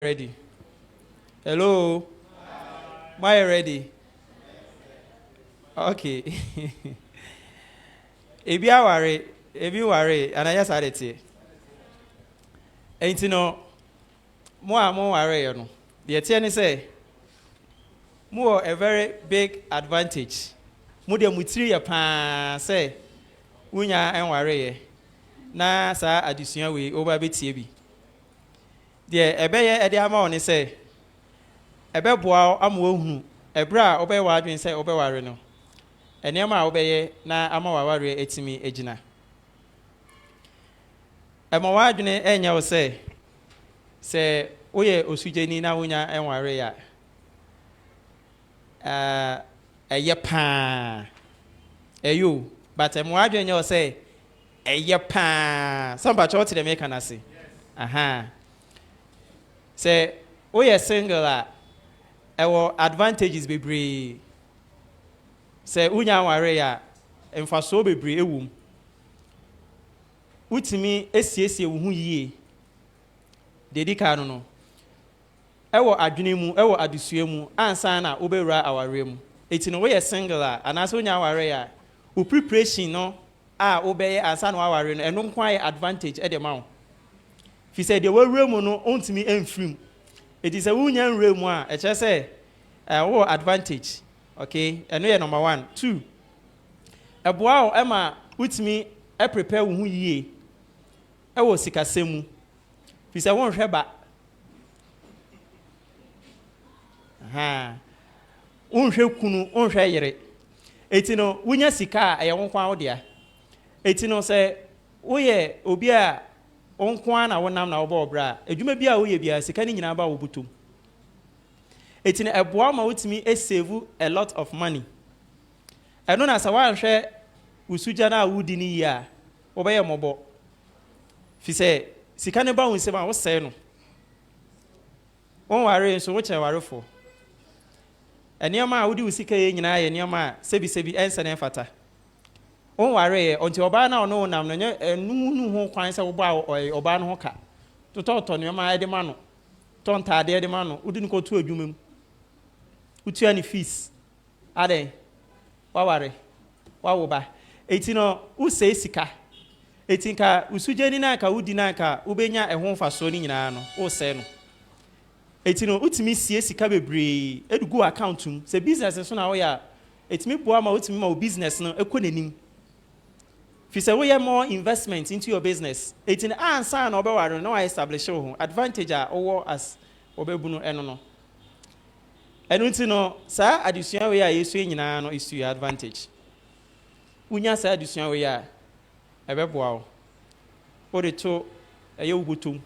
Ready? Hello? Am I ready? Okay. Ebi aware, ebi ware, and I just had it. Ain't you know, more ware, you know. The attorney say, more a very big advantage. More than mutri pa say, unya and ware. Na sa addition we over bit bi. The ebeye ede ama oni say, ebe boa amu ohunu, ebra obe wa adwen say obe ware no. Enema a wobɛyɛ na ama waware etimi egina. Ema wadwene enya wo sɛ woyɛ osujeni na wonya enware ya. Ɛyɛ paa. Ɛyo, but ema wadwene enya wo sɛ ɛyɛ paa. Samba cho te dem eka na se. Aha. Sɛ woyɛ single a ɛwɔ advantages bebree. Say unya ware ya emfaso bebre ewum utimi esiesie wo hu yie dedika no ewo adwene mu ewo adesua mu ansa na obewura aware mu eti no we single a anase unya ware ya o preparation no a obeye ansa na aware no eno nkwa advantage e de ma wo fi say de wawura mu no ontimi emfrim eti say unya nwura mu a e che say wo advantage. Okay, and we are number 1. 2. Eboa ema utimi e prepare wo hu yie. E wo sikasemu. Fi se won hweba. Aha. Unhwe kunu, unhwe yere. Eti no wunya sika a ye wonkwa wo dia. Eti no se woye obi a wonkwa na wonam na wo ba obra. Adwuma bi a woye bia sika ni nyina ba wo butum. It's in a boama with me a save a lot of money. I don't as a one share Usujana woodini ya obey a mobile. If say, Sikanaba will say, I was saying, oh, worry, so which I worry for. And near my would you seek a in I and near my sebi answer and fata. Oh, worry, until Obana or no nam and no who finds a bow or Oban hoka. To talk on your mind, the man. Tonta de man who didn't go to a human. Utu any fees. Ade. Waware. Wawoba. Etino use sika. Etinka usujeni na ka udi na ka ubenya ehon faso ni nyina no. O se no. Etino utimi sie sika bebre edugu account um. Se business so na wo ya etimi boa ma utimi ma business no ekonanim. Fi se wo ye more investment into your business. Etino ansa na obeware no establish wo advantage a owo as obebu eno no. And unti no sa addition we are yesu nyina no is your advantage. Unya sa addition we are ebeboa wo. O de to eye ugutum.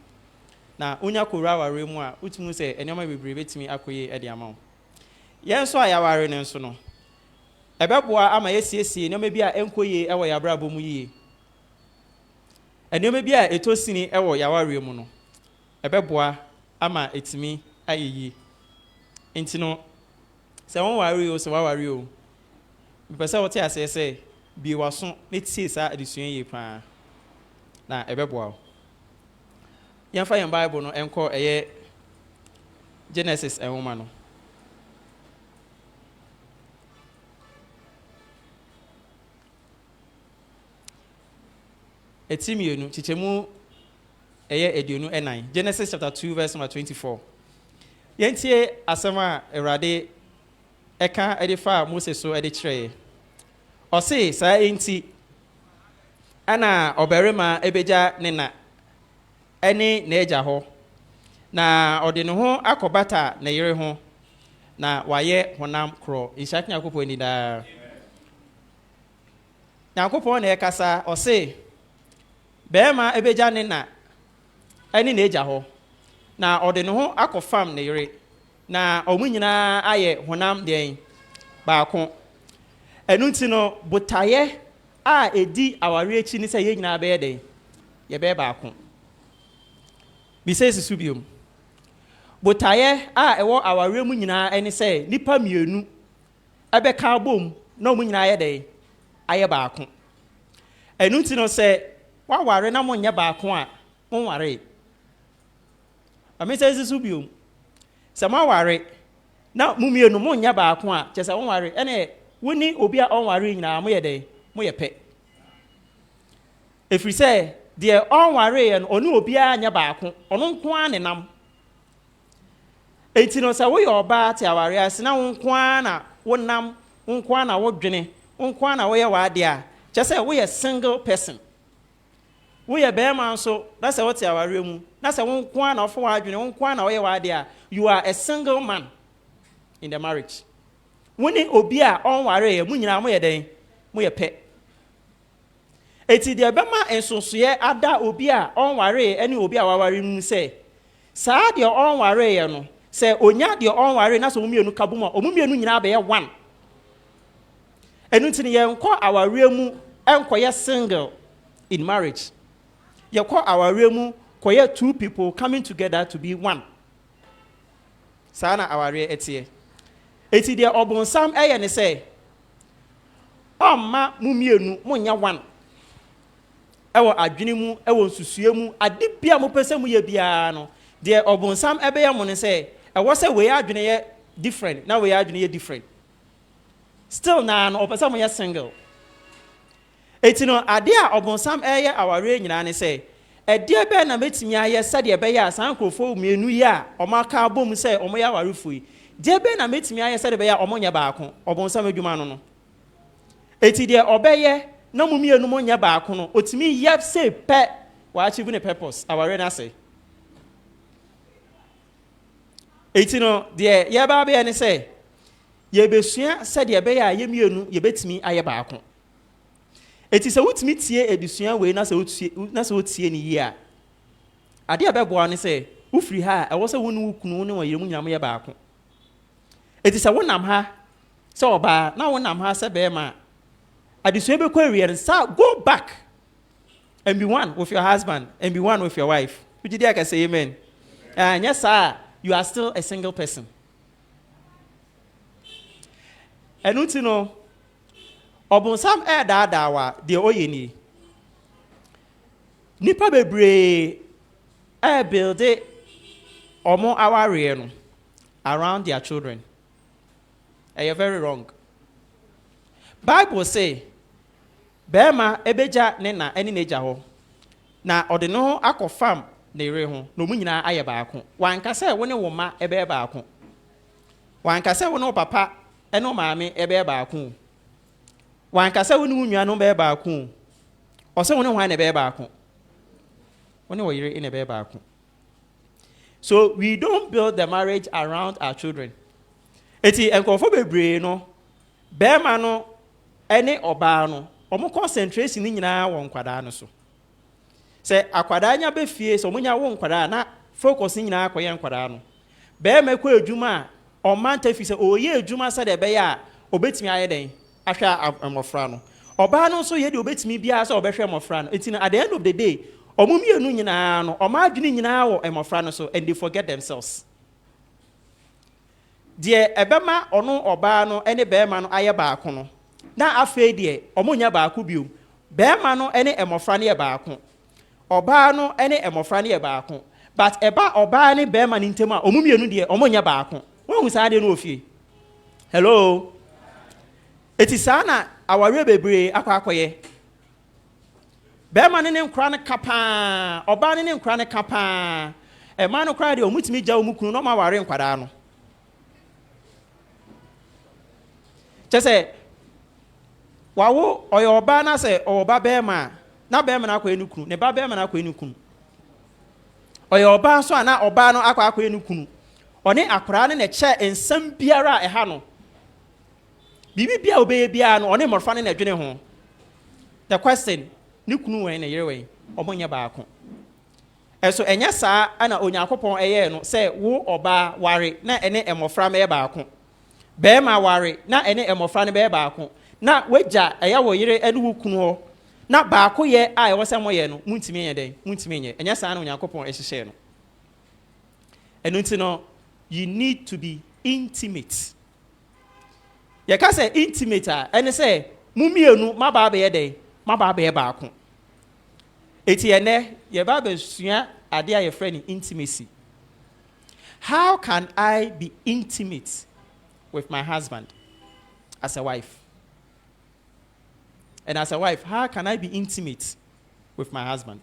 Na unya kora ware mu a utimu se enema bebre betimi akoye e de ama wo. Yen so ayaware ne so no. Ebeboa ama yesiesie enema bi a enkoye e wo yabrabo mu yie. Enema bi a etosini e wo yaware mu no. Ebeboa ama etimi ayeyi. Inti no se won ware o se ware o be se wote ase se bi waso ne tie sa adesua ye pa na ebeboa o yan fa yan bible no enko eye Genesis enwoma no etimienu chichemu eye eduonu enan Genesis chapter 2 verse number 24. Yentie asema Erade eka edifa Moses so edi kire. Ose sa enti ana oberema ebeja ne na ene na eja ho na ode ne ho akobata na yire ho na waye honam kro ishak nyakopo ni da nyakopo na ekasa ose bema ebeja ne na ene na eja ho na ode no ho akofam na yire na omunyina aye honam den baako enunti no botaye a edi aware echi ni se ye nyina be den ye be baako bi se subium botaye a ewo aware mu nyina eni se nipa mienu ebe ka bom na omunyina aye den aye baako enunti no se waware na monye baako a monware ame say this ubium se ma ware na mumienu mo nya baako a che se won ware ene woni obi a on ware nyina mo ye den mo ye pe efiri se de on ware ye no onu obi a nya baako ono nko a ne nam enti no se wo ye oba te aware ase na won nko a na wonam won nko a na wodwene won nko a na wo ye wade a che se wo ye single person wo ye be man so na se wo te aware mu na se won nko a na ofo wadwene won nko a na wo ye wade a you are a single man in the marriage. Woni obi a on ware ye mu nyina mo ye den mo ye pe. Eti de bema ensosoye ada obi a on ware ye ene obi a waware mu se saa de on ware ye no se onya de on ware na so mu mienu kabuma o mu mienu nyina be ye one. Enu ntini ye nko aware mu enko ye single in marriage. Ye ko aware mu ko ye two people coming together to be one. Sana aware etie. Eti de obonsam eye ne say omma mumienu munya one ewo adwene mu ewo nsusue mu ade bia mo pese mu ye bia no de obonsam ebe ye mo ne say ewo say we adwene ye different na we adwene ye different still na no opese mo ye single eti no ade a obonsam eye aware nyina ne say ede be na metimi aye sade ebe ye asan krofo mienu ye a omaka bom say omo ya warefui Jebe na metimi aye sede be ya omonya baako obonsam adwuma no no eti de obeye na mumienu mo nya baako no otimi yep say pe wa achieve ne purpose aware na say eti no de ye ba be ne say ye besua sede be ya ye mienu ye betimi aye baako eti se wutimi tie edusua we na se otie ni yi a ade abebo ne say ufiri ha e wo se wonu kunu ne wo yemu nyam ye baako eti se wonam ha se oba na wonam ha se be ma adisue be kwarie sa go back and be one with your husband and be one with your wife. Would you dare say amen? Yes sir, you are still a single person. And you know obonsam e da wa de oyeni nipa bebre e build omo aware no around their children. You're very wrong. Bible say, Bema ebeja nena eni neja ho. Na ode no akofam na ere ho. No mu nyina aye baako. Wanka se woni wo ma ebe baako. Wanka se woni wo papa eno maame ebe baako. Wanka se woni wunua no be baako. O se woni hwan na be baako. Woni wo yire in ebe baako. So we don't build the marriage around our children. Eti enkofo bebre no bema no ene oba no omo concentration ni nyina won kwada no so se akwada nya be fie so munya won kwada na focus nyina akoye nkwada no bema ko adwuma o manta fi se oye adwuma se de be ya obetimi aye den ahwa amofra no oba no so ye de obetimi bia se obehwe amofra no eti at the end of the day omo mienu nyina no o ma adwene nyina wo amofra no so and they forget themselves. Die ebema ono oba no ene bema no aye baako no na afa die omonya baako biom bema no ene emofra ne baako oba no ene emofra ne baako but eba oba ne bema ne ntema omumienu die omonya baako won sa de no ofie. Hello eti sana aware bebre akwakoye bema ne nkra ne kapa oba ne nkra ne kapa e ma no kra de omutimi gya omukunu no ma ware nkwada no chese wawo oyo oba na se oba bema na bema na akwa enukunu ne ba bema na akwa enukunu oyo oba so na oba no akwa enukunu one akra ne che ensam biara eha no bibi bia obeye bia no one morfa ne na dwene ho. The question ni kunu wen na yere wen omonya baako eso enya saa ana Onyankopon eye no se wo oba ware na ene emofra me baako bema ware na ene emofra ne be baako na weja eya wo yire ene wo kunu ho na baako ye a e wo se moye no muntimi ye den muntimi nye enya saa na Onyankopon ehihye no eno nti no you need to be intimate. You can say intimate ene se mumienu maba be ye den maba be baako eti ene ye ba be sua ade a ye friend intimacy How can I be intimate with my husband as a wife? And as a wife, how can I be intimate with my husband?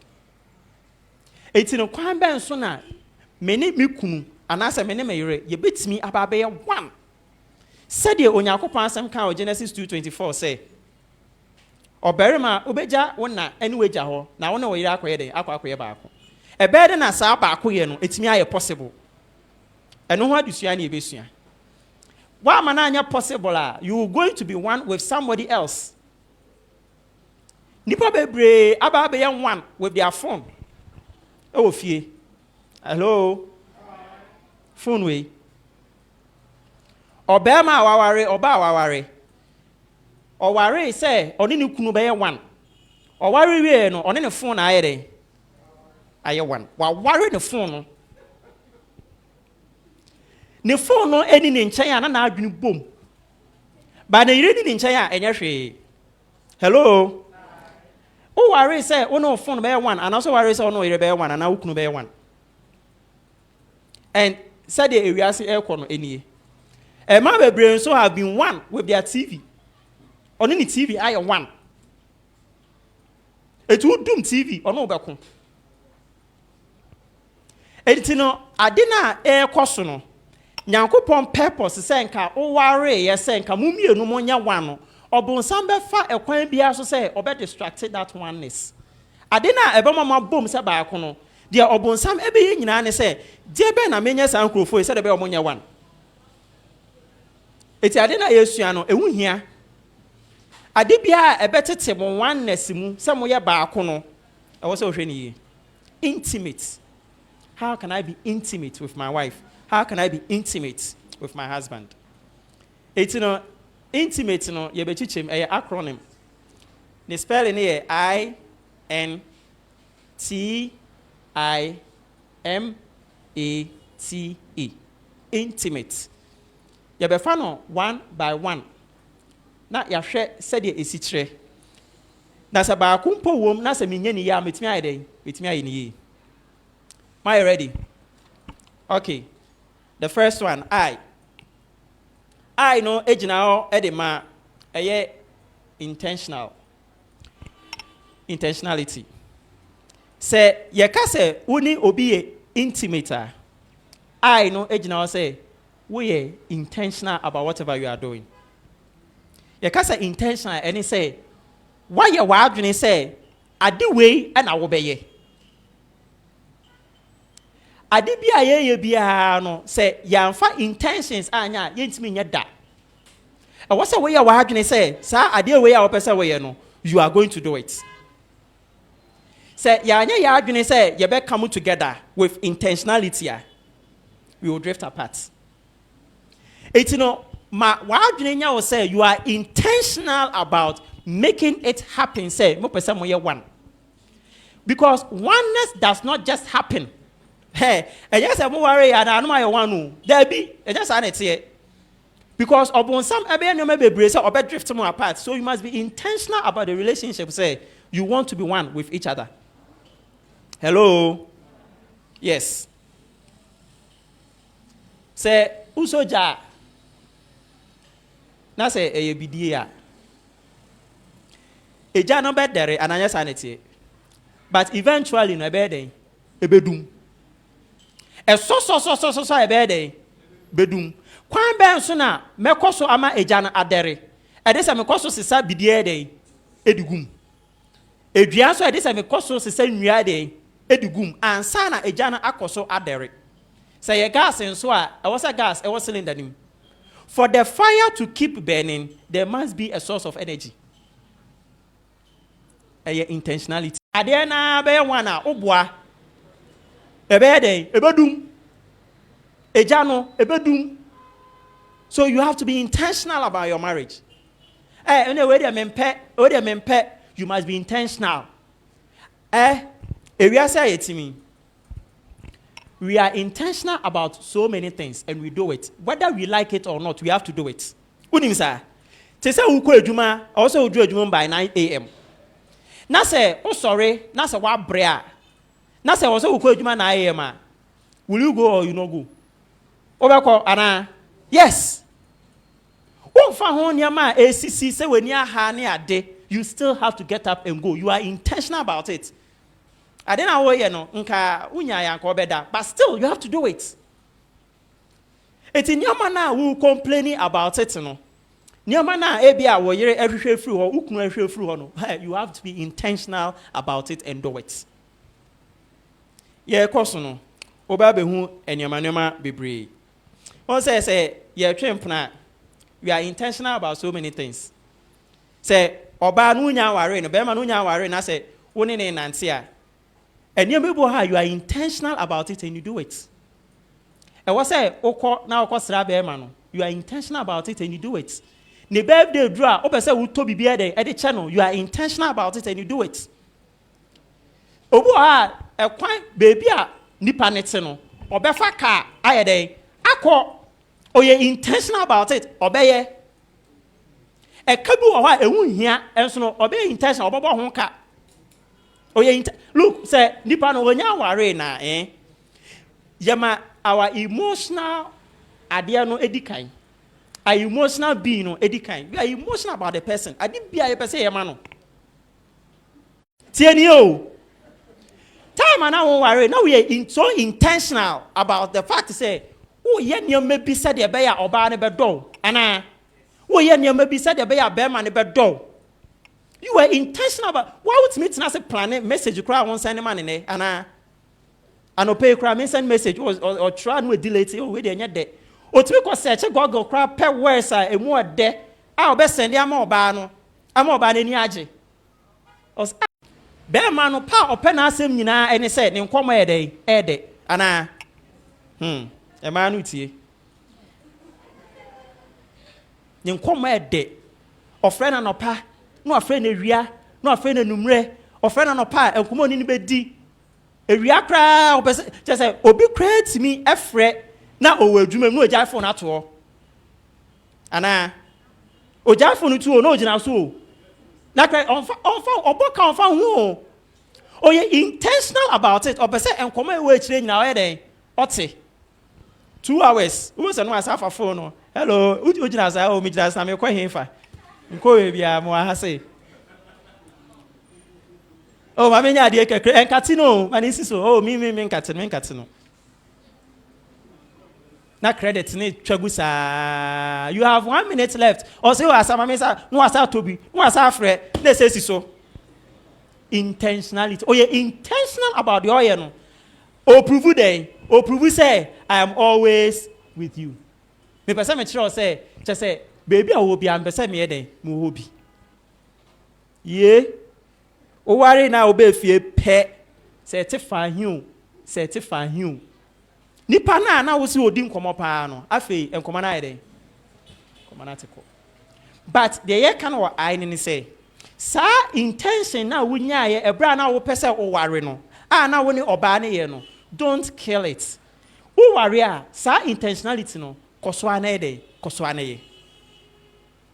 It's in a kwamba and sona, many mikunu, and as a many mayre, ye beats me about one. Said ye on Yakopan some cow, Genesis 2:24 say. Or Berima, Ubeja, one na, anyway, Jaho, now no way aqua back. A better than a sabaqueno, it's me a possible. And no one is yani besia. Why mananya possible? You are going to be one with somebody else. Nipa bebre ababe one with their phone. Oh fie. Hello. Phone way. Obama waware oba waware. O ware say oni ni kunu be one. O ware we no oni ne phone ayede. Aye one. Wa ware the phone no. Ne phone no eni ne nkyɛn a na adwene bom. Ba na yire ni nkyɛn a enye hwe. Hello. O worry say o no phone be one and also worry say o no yire be one and na ukunu be one. And said the area say air no enie. E ma bebre so have been one with their TV. Oni ni TV aye one. It would doom TV or no be ko. Editino adina air koso no. Nyankopon purpose say nka o worry ye say nka mumienu mo nya one no. Obonsam be fa ekwan bia so say obe distracted that oneness. Ade na ebe mama bom se ba ko no. De obonsam ebe ye nyina ne say de be na menye san krofo say de be omonya one. Eti ade na yesua no ewu hia. Ade bia ebe tete mo oneness mu se mo ye ba ko no. E wo se ohwe ni ye. Intimate. How can I be intimate with my wife? How can I be intimate with my husband? It's no intimate no ye be chichem a acronym. The spelling here INTIMATE. Intimate. Ye be fa no one by one. Na ya hwe said ye esitre. Na sa ba kumpo wom na sa menye ni ya metimi aye den. Metimi aye ni yi. Am I ready? Okay. The first one, I know ejina edema eye intentionality. Say ye ka say uni obi intimate. I know ejina say we intentional about whatever you are doing. Ye ka say intentional and say why you wadwene say ade way and awobeye. Ade bia ye bia no say yamfa intentions anya yentimi nya da. E wo say we ya wadwene say sa ade we ya wo pese we no you are going to do it. Say ya anya ya adwene say ye be come together with intentionality we will drift apart. It no ma wadwene nya wo say you are intentional about making it happen say mo pese mo ye one. Because oneness does not just happen. Hey, and yes, I'm worried. I don't know one. There be, and just an it because upon some maybe brace or better drift more apart. So you must be intentional about the relationship. Say you want to be one with each other. Hello, yes. Say usoja. Na say a bidia. A jano bed there and I sanity. But eventually no bed a bedum. E so e be dey bedum kwan ben so na mekoso ama eja na adere e de se mekoso sisa bidie dey edigum edua so e de se mekoso sisa nwia dey edigum ansa na eja na akoso adere say ye gas nso a e was a gas e was cylinder nim for the fire to keep burning there must be a source of energy intentionality ade na be one a oboa ebedum ejano ebedum. So you have to be intentional about your marriage. Anyway, you must be intentional. We are intentional about so many things and we do it. Whether we like it or not, we have to do it. Unim sa. Tese uko ejuma, also do ejuma by 9 a.m. Na say, oh sorry, na say wa brea. Na say also uko ejuma 9 a.m. Will you go or you no go? Obeko ana. Yes. Wonfa ho nyama ACC say when you ha ne ade, you still have to get up and go. You are intentional about it. I don't know where no nka unya ya nka obeda, but still you have to do it. It's in your man who complaining about it no. Nyama na ebia wo yere ehwehwe free ho, ukunu ehwehwe free ho no. You have to be intentional about it and do it. Ye koso no. Oba be hu enyama bebre. One say ye twempna. We are intentional about so many things. Say oba no nya ware no, be ma no nya ware na say woni ne nante a. Enyama bo ha you are intentional about it and you do it. E wo say okọ na okọ sra be ma no. You are intentional about it and you do it. Ne birthday draw, obese wo to bibia dey e de che no, you are intentional about it and you do it. Obu ha e kwan baby a nipa nete no, obefa ka aye dey akọ oye intentional about it, obeye. E kabu o ha ewu hia enso no obeye intentional obobo ho ka. Oye look say nipa no onya ware na yama our emotional ade no edikan. Are emotional being no edikan. We are emotional about the person. Adi bia ye pese yema no. Tieni o. Time na won worry. Now we are so intentional about the fact to say, oh ye nneoma bi said e be ya oba ne be do. Ana oh ye nneoma bi said e be ya be ma ne be do. You were intentional about why would me na say plan message cry won send man ne ana anope cry me send message or try no delay it. Oh we dey nya de. Otumi ko search Google cry per words a emu ode a obe send ama oba no ni age. Os be man no pa ope na asem nyina ene say ne nkomo ede ana e man no tie ne nkomo ede ofre na no pa no afre na wia no afre na numre ofre na no pa enkomo ni be di ewia kra opese say obi create me efre na owo adwuma mu ogya phone ato ana ogya phone tu no ogina so na kra onfa oboka onfa hu oye intentional about it opese enkomo ewe chire nyina oye den ote 2 hours who say no asafa phone no hello ogina sa o mi gina sa me kwa hemfa nko we bia mo ha say oh ma me nya de kekre enkati no mani siso oh mi nkati no na credit ni twagusa you have 1 minute left or say asama me say no asa tobi no asa afre na say so intentionality oh you intentional about the oil no o prove say I am always with you me person me tell say just say baby I will be am person me den mo hobi ye o ware na obe fie pe certify him nipa na wo si odi nkomo pa no afei enkomo na yede enkomo na teko but the ye kan wo ai ni say sa intention na wo nya ye ebra na wo pese wo ware no na wo ni oba ne ye no don't kill it wo ware a sa intentionality no koso ana yede koso ana ye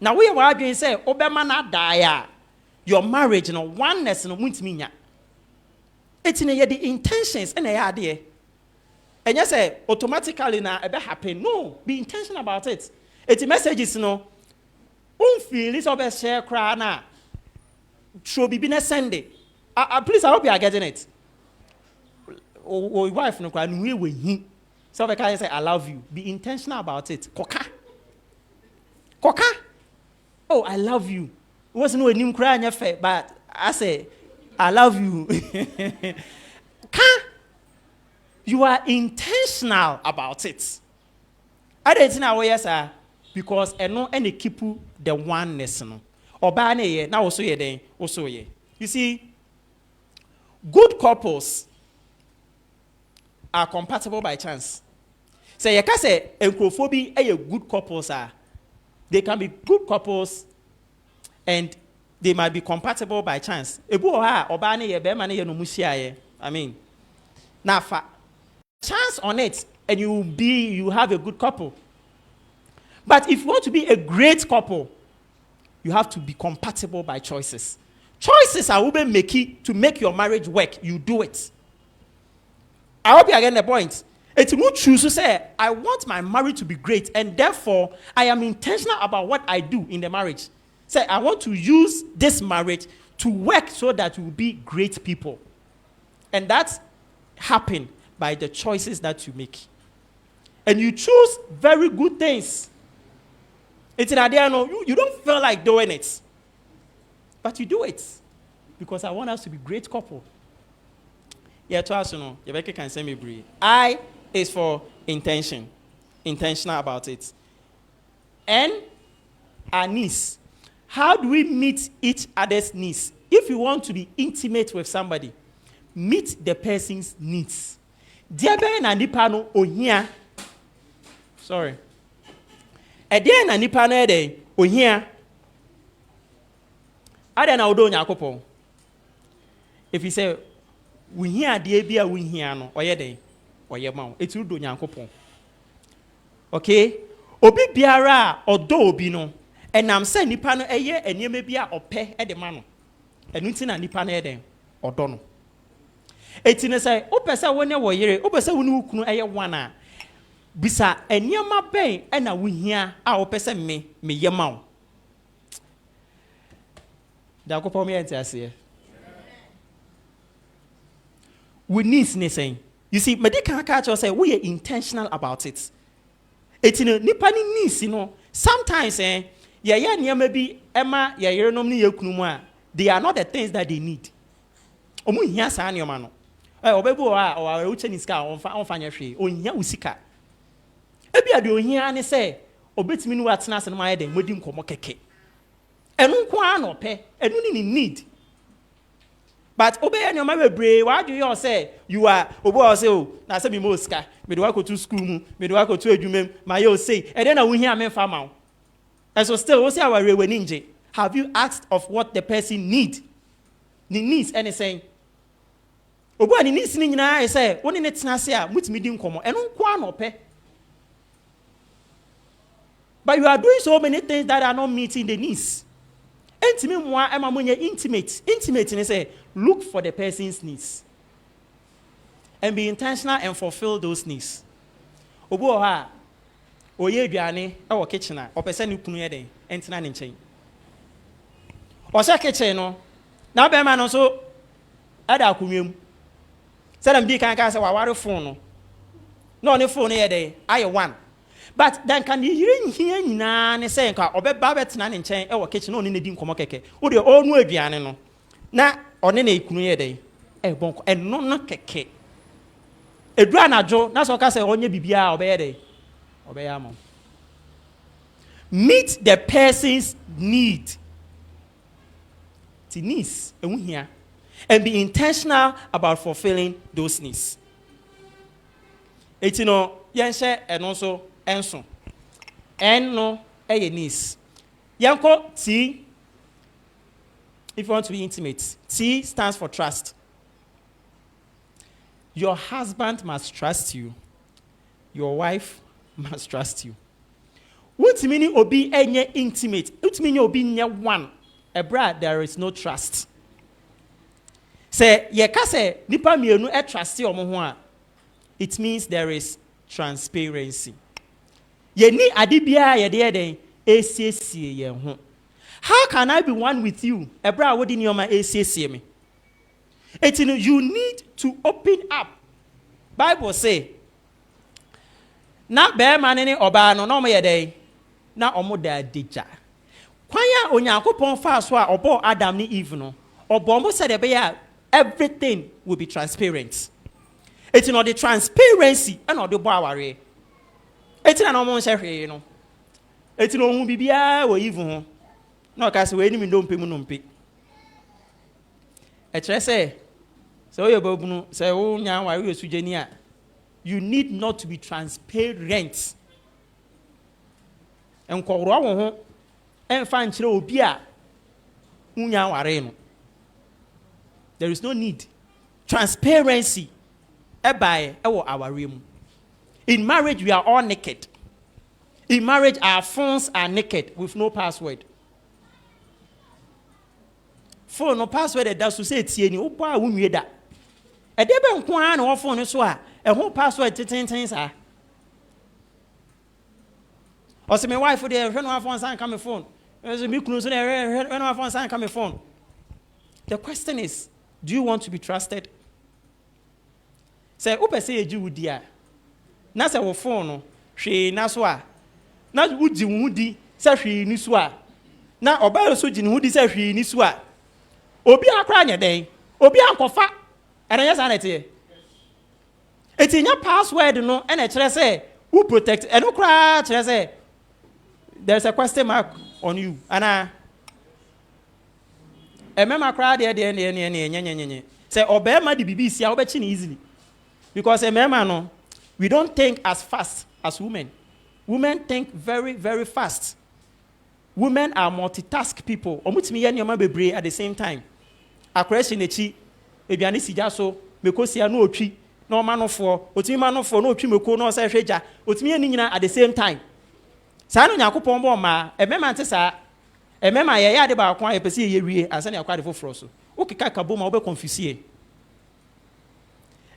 na wo ye wa adwen say obema na die a your marriage no oneness no muntimi nya etine ye the intentions na ye ade. And you say automatically na ebe happen. No, be intentional about it. It's messages no. Feel it's over share cry na. Show be na Sunday. Please, I hope you are getting it. Or wife no cry no we him. So we can say I love you. Be intentional about it. Koka. Oh, I love you. Was no nim cry anya fair, but I say I love you. You are intentional about it. I don't know where sir because any keep the oneness no. Oba na ye na also ye den also ye. You see, good couples are compatible by chance. Say you can say enkrofo bi good couples are. They can be good couples and they might be compatible by chance. Ebu ha oba na ye be ma na ye no musia ye. I mean, na fa chance on it and you have a good couple. But if you want to be a great couple, you have to be compatible by choices. Choices are will make it to make your marriage work. You do it. I hope you are getting the point. It will choose to say, I want my marriage to be great, and therefore I am intentional about what I do in the marriage. Say, I want to use this marriage to work so that we will be great people. And that's happen by the choices that you make. And you choose very good things. It's in idea, no, you don't feel like doing it. But you do it. Because I want us to be great couple. Yeah, to us, you know, Rebecca can say me breathe. I is for intention. Intentional about it. And our needs. How do we meet each other's needs? If you want to be intimate with somebody, meet the person's needs. Diabe na nipa no ohia. Sorry. Ede na nipa no ede ohia. Ade na odo nyakopon. If you say we hear de bia we hear no oye den oye ma etu do nyakopon. Okay? Obi biara odo obi no enam se nipa no eye enieme bia ope e de ma no. Enu nti na nipa no eden odo no. Eti ne say opese wone wo yere opese wone wukunu eye wana bisa eniema ben e na wo hia a opese me yema wo. Da ko pom yente ase. We need saying. You see, medical culture say we are intentional about it. Eti no nipa ni needs, you know. Sometimes ya eniema bi ema ya yere nom ni yakunu mu a they are not the things that they need. Omu hia sa anioma no. Obebu o uche ni sika onfa nya hwe ohia usika ebia de ohia ne se obetimi nu atena se no ma yeden modi nkomo keke enu nko a no pe enu ni need but obey any ma bebre why do you say you are obo o say o na se bi mo sika me do go to school mu me do go to adwumem ma yo say e den na ohia me fa ma and so still we say our rewe ninje have you asked of what the person needs anything. Obu ani ni sini nyina e say woni ne tena se a mutimi di nkomo eno nko anope. But you are doing so many things that are not meeting the needs. Intime mwa ema monye intimate ne say look for the person's needs and be intentional and fulfill those needs. Obu o ha oye aduane e wo kitchen a opese ne kunu ye den entina ne nchen. O sha kitchen no na be ma no so ada akunwem. Salam di kan say waware phone no. No ne phone ye dey aye one. But then can you hear nyina ne say nka obeba betena ne nchen e wo kitchen no ne di nkomo keke. Wo de onu aduane no. Na one na ikunu ye dey e bonko eno no keke. Edura na jo na so ka say onye bibia obeye dey. Obeye am. Meet the person's need. Ti needs ewu hia. And be intentional about fulfilling those needs. Etino yense enonso enso. Enno eye needs. Yanko T. If you want to be intimate, T stands for trust. Your husband must trust you. Your wife must trust you. What meaning obi enye intimate? What meaning obi nye one? Ebra, there is no trust. Say ye ka say nipa mienu e trust omo ho a it means there is transparency. Ye ni ade bia ye de den esiesie ye ho. How can I be one with you? Ebra wodi nioma esiesie me. You need to open up. Bible say na be ma ne oba no no mo ye den na omo da deja. Kwan ya onyankopon fa so a obo Adam ni Eve no obo mo said be ya everything will be transparent. It's not the transparency and not the boaware. It's not no share no. It's no hu bibia wo even no ka se we ni mi no mpem no mpe. E kire say so you babunu say wo nya wa we sujeni a you need not to be transparent. Enkowro wo ho emfa nkire obi a unya ware no. There is no need. Transparency. Our room. In marriage, we are all naked. In marriage, our phones are naked with no password. Phone no password that does to say tieni opa wunye da. E de be nko an no phone so a a whole password things are. Or say my wife for the one phone sign come phone. There's a big news there, one phone sign come phone. The question is, do you want to be trusted? Say, Upe say you dear. Nasa wo phone, she naswa. Na wudi, say she niswa. Na oba so jin wudi say she niswa. Obi akra nya den. Obi ankofa. And yes, anete. It's in your password, no, and a chere say, who protect, and no cry, chere say, there's a question mark on you. And I remember cry there, say, obey my BBC, I'll bet you easily. Because remember, no, we don't think as fast as women. Women think very, very fast. Women are multitask people. Omutimi ya nyoma bebre at the same time. Akwesi nechi, ebiani sijaso, mekosi ya no otwi. No man for, otimi man for no otwi meko no say hweja. Otimi ya nyina at the same time. Sa no Yakobon bo ma, emema nte sa, emema ye ya de ba akwan epese ye wie ansa na akwa de foforo so. Okika kabo ma obe confuse.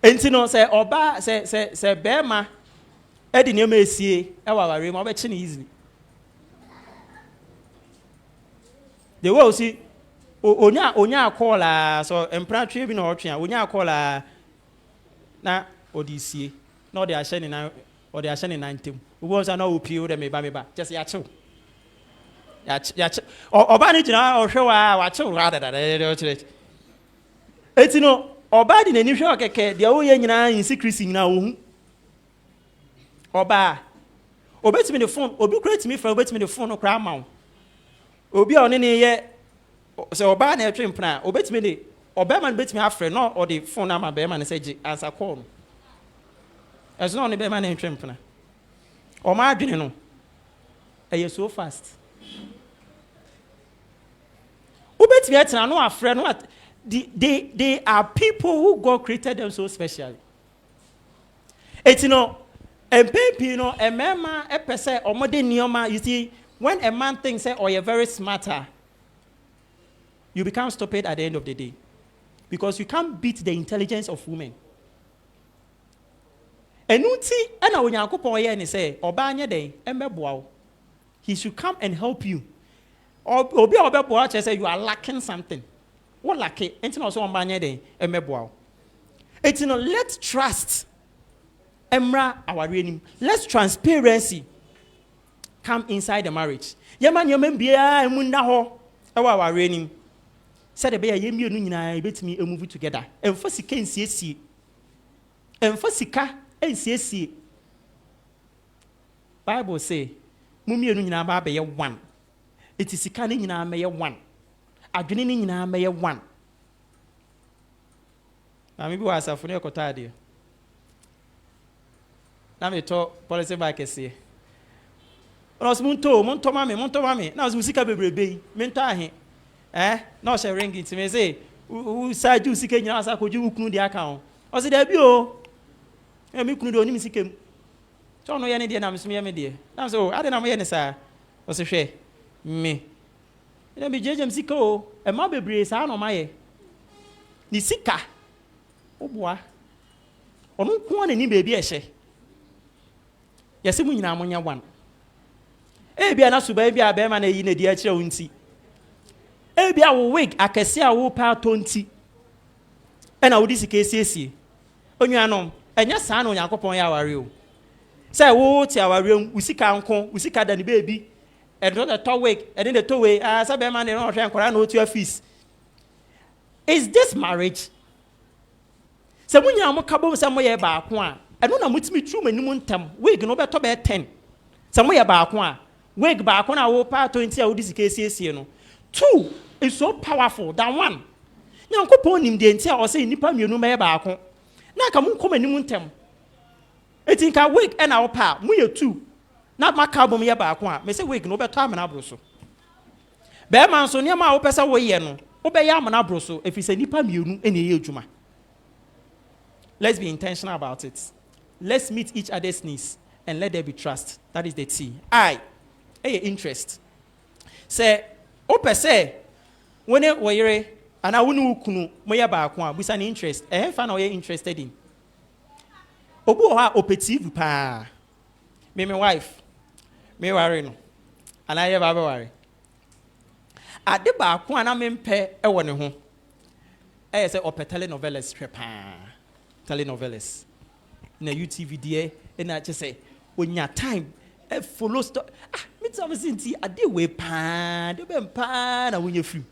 Enti no say oba say bema e di nyema esie e waware ma obe chi ne easily. The way see onya call so empratry bi na otwe onya call na odisi na ode ahye ne nantem we want to know opi o de me ba just ya chill oba ni gina ohwe wa chill rather eti no oba di nani hwe okeke de wo ye nyina in secret nyina wo hu oba obetimi the phone obi create me from obetimi the phone no kra ma obi a one ne ye se oba na etwe mpna obetimi de oba man betimi afre no or the phone na ma be man say answer call no as no ne be man etwe mpna o ma adwene no e so fast obetimi etna no afre no they are people who God created them so specially. It's no a mema a pese or modern nioma. You see, when a man thinks oh you're very smarter, you become stupid at the end of the day. Because you can't beat the intelligence of women. And when you say, he should come and help you. Or say you are lacking something. What lucky? It's let's trust. Emra our reigning. Let's transparency come inside the marriage. Yaman bia emunda ho. Our reigning. Said the bear yemi nu nyina bet me move together. Emfasika nsiesie. Emfasika nsiesie. Bible say mumie nu nyina ba be ye one. It is sika ni nyina me ye one. Adwene ni nyina me ye one. Na me bi wa asafo ne ekotade. Na me to policy back ese. Onos munto mame. Na musika bebrebe. Mento ahe. Na o she ring it me say u saju sika nyina asa koju ukunu de aka ho. O se da bi o. E me kunu de oni misika mu. So no ye ne de na mesum ye me de. Na so ade na mo ye ne sa. O se hwe me. Na bi jejem sika o. E ma bebre sa no ma ye. Ni sika. Oboa. Onu ko na ni bebi e hye. Yesi mu nyina amonya one. Ebia na suba ebia be ma na yi na di a kire wo nti. Ebia wo wig akese a wo pa tonti. E na wo di sika esiesie. Onyanom, enya sa na Yakobon ya aware o. Say wo ti aware usika nko, usika da ni baby. E do the to wig, e dey the to way, say be ma na no hwe nkora na otu fees. Is this marriage? Say munya mo kabo say mo ye ba ko a eno na mutimi tru manimu ntam wig no beto be 10 se mo ye ba ko a wig ba ko na wo pa 20 a wo disika esiesie no 2 is so powerful than 1 Nyankopon nim de ntia o say nipa mienu me ba ko na ka mo nko manimu ntam etinka wig e na wo pa mo ye 2 na maka bom ye ba ko a me say wig no beto amana bro so be man so ne ma wo pese wo ye no wo be ye amana bro so efi se nipa mienu e na ye adwuma. Let's be intentional about it. Let's meet each other's needs and let there be trust. That is the T. Interest. Say, ope say, when you were and I wouldn't kunu moya ba kwa, with an interest. Fan or you're interested in. Obu ha operative pa. Me my wife. Me worry no. And I have worry. Ade ba ko ana me mpe e wo ne ho. E say opet telenovelas pa. Telenovelas. Na UTV die e na che say onya time e follow stop. Ah, me tell me sinti ade we pa, de be pa na wonya free.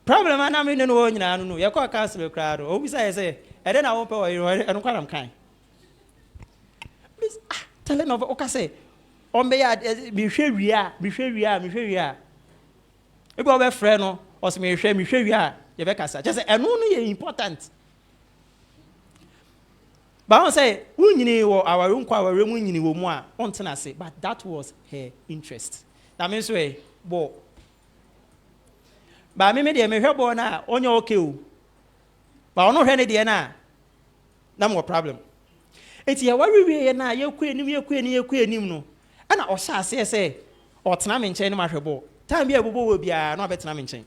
Problem na me no nyina no ye call cancel crowd. Obi say e dey na wo pe wo e no kwaram kan. Please telenovela o ka say on be ya me hwe wi a. Ebi o be frɛ no o se me hwe wi a ye be kasa. Just say eno no ye important. But I say unyini wo awaru nkwa awaru mu nyini wo mu a on tena say but that was her interest. That means we bo ba me de me hwe bo na onye okay o. Ba ono hwe ne de na mo problem. Enti ye warewie na ye ku enim no. Ana o sha ase say o tena me nchen ma hwe bo. Time bi abubo wo bia na obetena me nchen.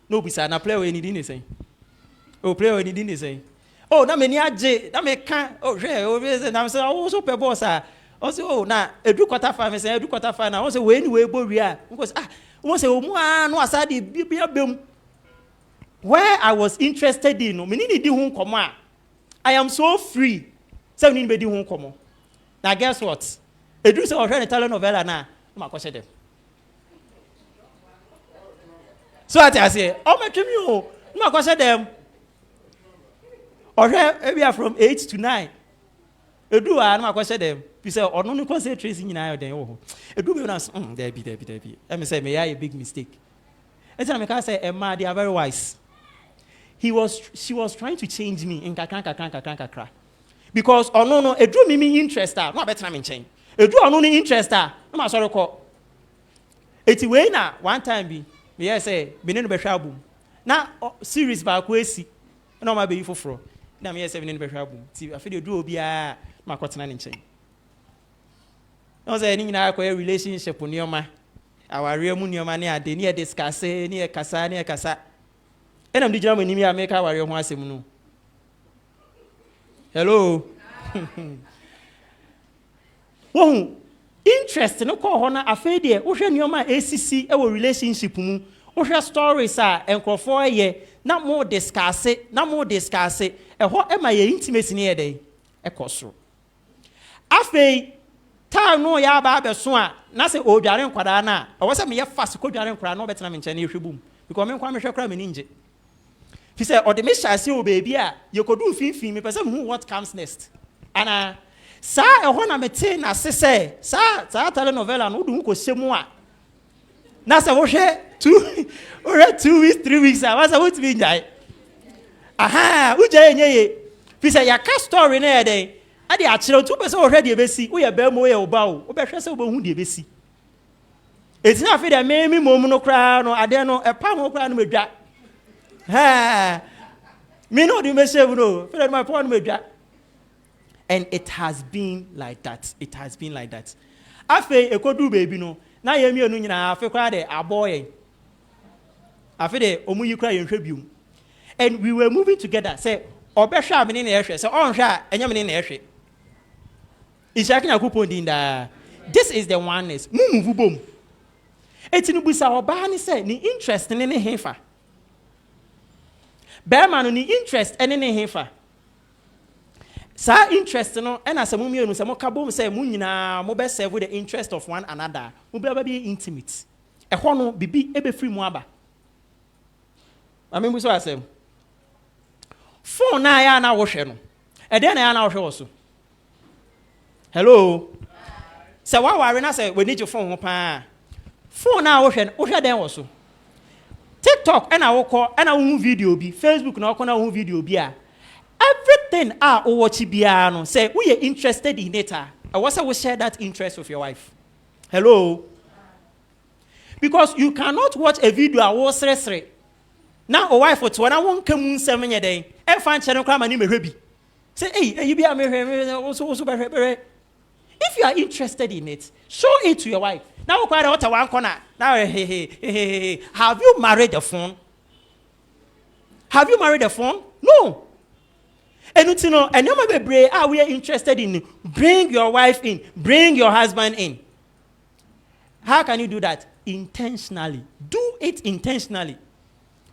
No bisa na play we ni din say. O play we ni din say. Oh, na me ni age, na me kan, oh hwe, o be say na say o so pe boss ah. O say oh na edu quarter five me say edu quarter five na o say we ni we bo wi a. Because o say o mu no asade bia bem. Where I was interested in, no me ni di ho komo a. I am so free. Say we ni be di ho komo. Now guess what? Edu say o hwe ni telenovela na, ma ko dem. So I say, oh my twemi o, ma ko dem. Or we are from 8 to 9. Edu a na question them. You say or no concentration in ayo den oh. Edu be na there be. Let me say me a big mistake. And then I can say Emma they are very wise. She was trying to change me in kakra. Because or no edu me interest ah no better na me nchen. Edu or no interest ah no ma sorry call. Eti we na one time be me say me no be hwa abum. Na series ba ko esi. No ma be foforo. Na me say me no be hwa abum. Ti afi de du obi a ma kwotena ne nchen. No say ni nyina akọ relationship nioma. Aware mu nioma ne ade ne discuss ne kasa. Enam di jira mo ni mi America aware ho asem no. Hello. Wohu interest no call ho na afi de wo hwe nioma ACC e wo relationship mu. Wo hwe stories a enkrofo ye na mo discuss e ho e ma ye intimacy ne ye dey e kosoro. Afi ta no ya ba beso a na se odware nkwada na o wo se me ye fast ko dware nkwada na obetena me nche na ehwebum because me nkwa me hwe kra me ninje. He said, or the mission say, oh baby, you could do fin me person who what comes next. And sa e ho na mete na say sa telenovela no do ko semu a. Na say wo hwe 2 weeks 3 weeks a was what be njai. Aha, uja enye. He said, ya ka story na e dey. Ade a kire tu person wo hwe de besi, wo ye ba mu wo ye oba wo. Wo be hwe say wo hu de besi. Eti na fe de me mom no kra no ade no e pa ho kra no medwa. Me no the message no. Feel my phone medwa. And it has been like that. Afe ekodu baby no. Na ye mi enu nyina afe kwa de aboy. Afe de omu yi kra ye hwe bium. And we were moving together. Say obehwa me ne na ehwe. Say onhwa enya me ne na ehwe. Ishaki na kupon din da. This is the oneness. Move bom. Etinu busa oba ni say ni interest ne ne hefa. Bearman no ni interest ene ne hefa. Sa interest no and as a mummy no se mo kabom say mu nyina mo be serve the interest of one another. Mo be intimate. E ho no bibi e be free mu aba. Amembu so asem. Phone na ya na wo hwe no. E de na ya na wo hwe wo so. Hello. Say wa ware na say we need your phone ho pa. Phone na wo hwe den wo so. TikTok and I will and I will video be Facebook na will video be everything watch biano say we are interested in it. I was will share that interest with your wife. Hello. Because you cannot watch a video I was stressed. Now a wife for 2 I won't come 7 a day. And find channel crime and maybe say hey you be a also if you are interested in it, show it to your wife. Now quite out one corner. Now hey. Have you married a phone? No. And you know, and we are interested in bring your wife in, bring your husband in. How can you do that? Intentionally. Do it intentionally.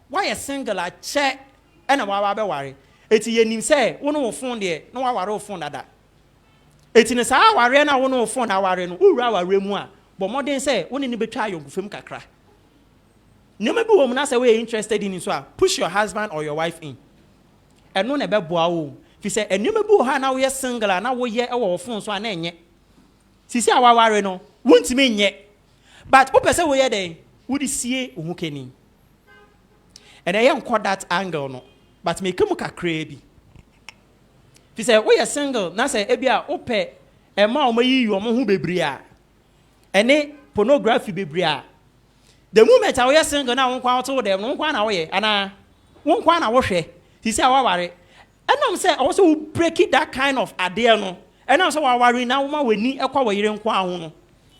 Why a single check and a wawa worry? It's yen say, one will phone there, no our phone that. It's in a sa warena, one will phone our remua. But more than say, one in the betrayal of film kakra. No maybe woman as we're interested in so push your husband or your wife in. And no never bow. If you say, and you may be now we are single and now we are our phone so an yet. See our worry no, won't mean yet. But what person we are there would see who can. And I am called that angle no, but make him a crabby. If you say, we are single, now say, Ebia, ope, and ma may you among who be bria. And they pornography be bria. The moment I was single now, one quarter of them, one away, and I won't want to wash it. He said, I worry. And I'm saying, also break it that kind of idea, no. And also, I worry now, we need a cover you don't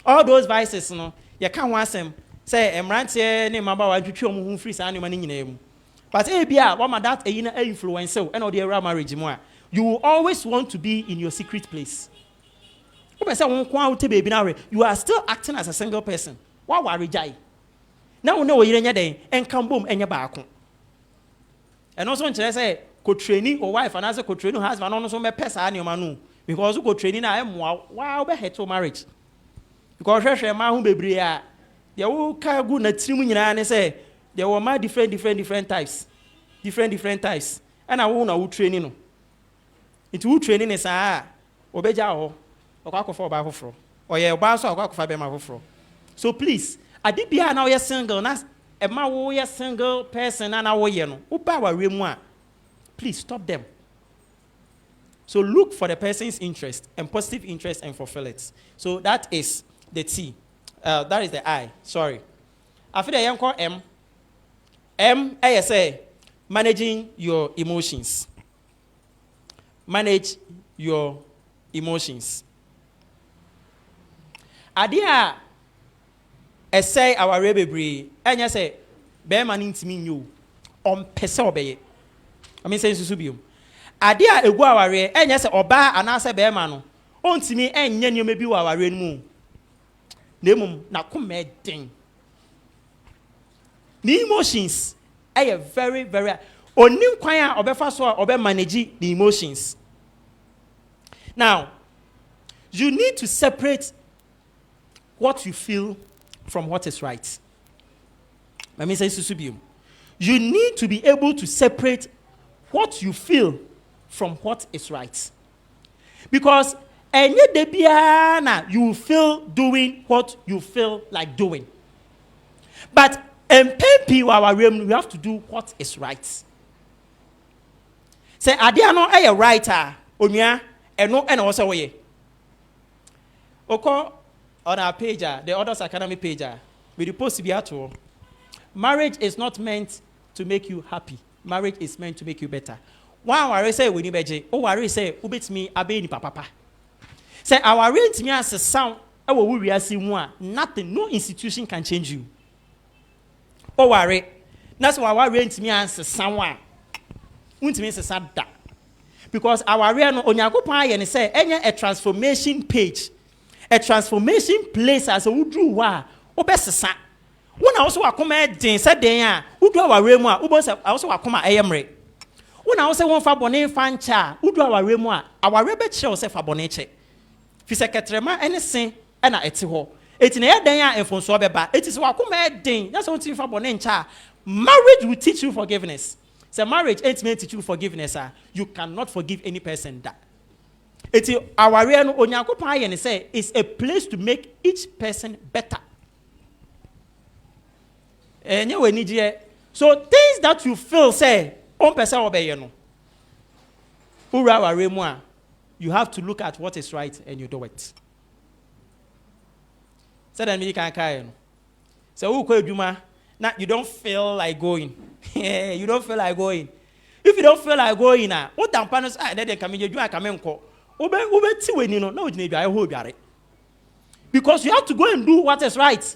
all those vices, no. You can't want them. Say, I'm right here, name about you who free sign your money name. But ABA, what my that a influencer, and all the marriage more. You will always want to be in your secret place. You are still acting as a single person. Why worry, Jai? Now we know you're in your day and come boom and your back. And also, when I say, could training or wife and as a could training husband, also my person and your manu. Because you go training, I am wow, behead to marriage. Because I man who be bria. They all can't go na trimming and say, there were my different types. Different types. And I won't know training. It's who training is obeja or for by fro. Or your boss or for my fro. So please, I did be now you're single, not a man single person and our you know. Upa remwa. Please stop them. So look for the person's interest and positive interest and fulfill it. So that is the T. That is the I. Sorry. After the young call M. M, I say, managing your emotions. Manage your emotions. Adia, I say our rebel, and I say, bear man into me you on pesa obey. I mean, say Susubium. Adia a go our re, and yes, oba and answer bear man. On to me, and yen you may be our rain moon. Nemum na come ding. The emotions are very, very. Only choir or first or manage the emotions. Now, you need to separate what you feel from what is right. Let me say Susubium. You need to be able to separate what you feel from what is right. Because and yet you feel doing what you feel like doing. But in we have to do what is right. Say Adiano a writer, Onya, and no and also way. Oko on our page, the ODO'S Academy page, we post to be at all. Marriage is not meant to make you happy. Marriage is meant to make you better. One worry say we need beje. Oh worry say ubit me abe ni papa. Say our rent me as a sound. We see nothing, no institution can change you. Oh worry. That's why our rent me as a someone. Won't mean sad that. Because our real no onyakopa and say any a transformation page. A transformation place as a would do wa obesesa. When also a come din said then who do our remua, who also a come ayamre. When I also want for bonnet fancha, who do our remua, our rebel show say for bonnet. Fiseketrema anything and a etiho. It's in air then and from Swabeba. It is what come din. That's what you for bonnet. Marriage will teach you forgiveness. So marriage ain't meant to teach you forgiveness. You cannot forgive any person that. It's our real onyakopa and say it's a place to make each person better. So things that you feel say on person obey you know. You have to look at what is right and you do it. So then you can carry. So who could you now you don't feel like going. You don't feel like going. If you don't feel like going now, what tampanos then they come in you come in call. Because you have to go and do what is right.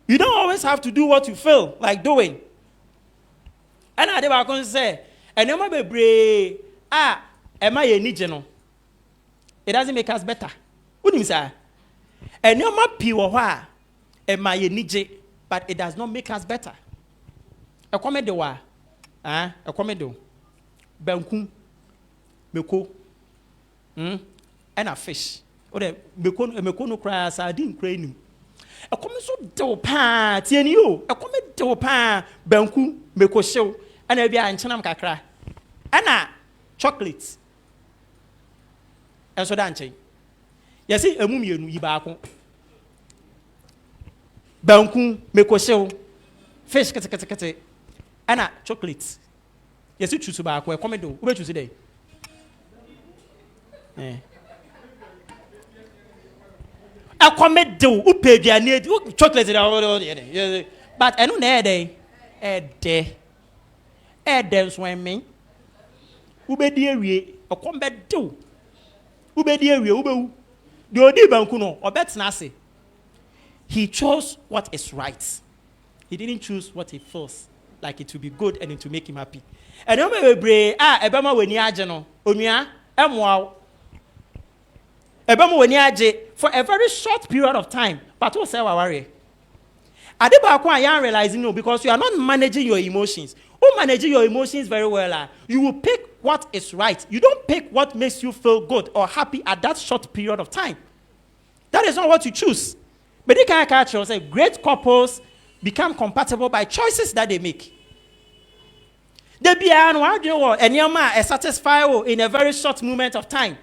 You don't always have to do what you feel like doing. And I never can say, And no matter brave, am I a nigeno? It doesn't make us better. What do you say? And no matter pure, am I a nije? But it does not make us better. A comedy wa, a comedy, banku, meko, and a fish. Or the meko cry, sardine crane. A come so do pa, tien you, a come do pa, banku, meko show, and a bia and chanam kakra. Anna, chocolates. And so dancing. You see, a mummy you back. Banku, meko show, fish, kate, Anna, chocolates. Yes, you choose to back where come do. Where you today? A comment do, who paid their need, chocolate, but I don't know a day, swimming. Who be dear, a combat do. Who be dear, who the Odi Bankuno, or that's Nasi. He chose what is right. He didn't choose what he feels like it to be good and it to make him happy. And I remember, Ebama when Yajano, Omia, wow. Ebama when Yaje for a very short period of time, but what's our worry? Adebakwa, you are realizing no, because you are not managing your emotions. Who managing your emotions very well? You will pick what is right. You don't pick what makes you feel good or happy at that short period of time. That is not what you choose. But they can catch you say great couples become compatible by choices that they make. They be and your man is satisfied in a very short moment of time.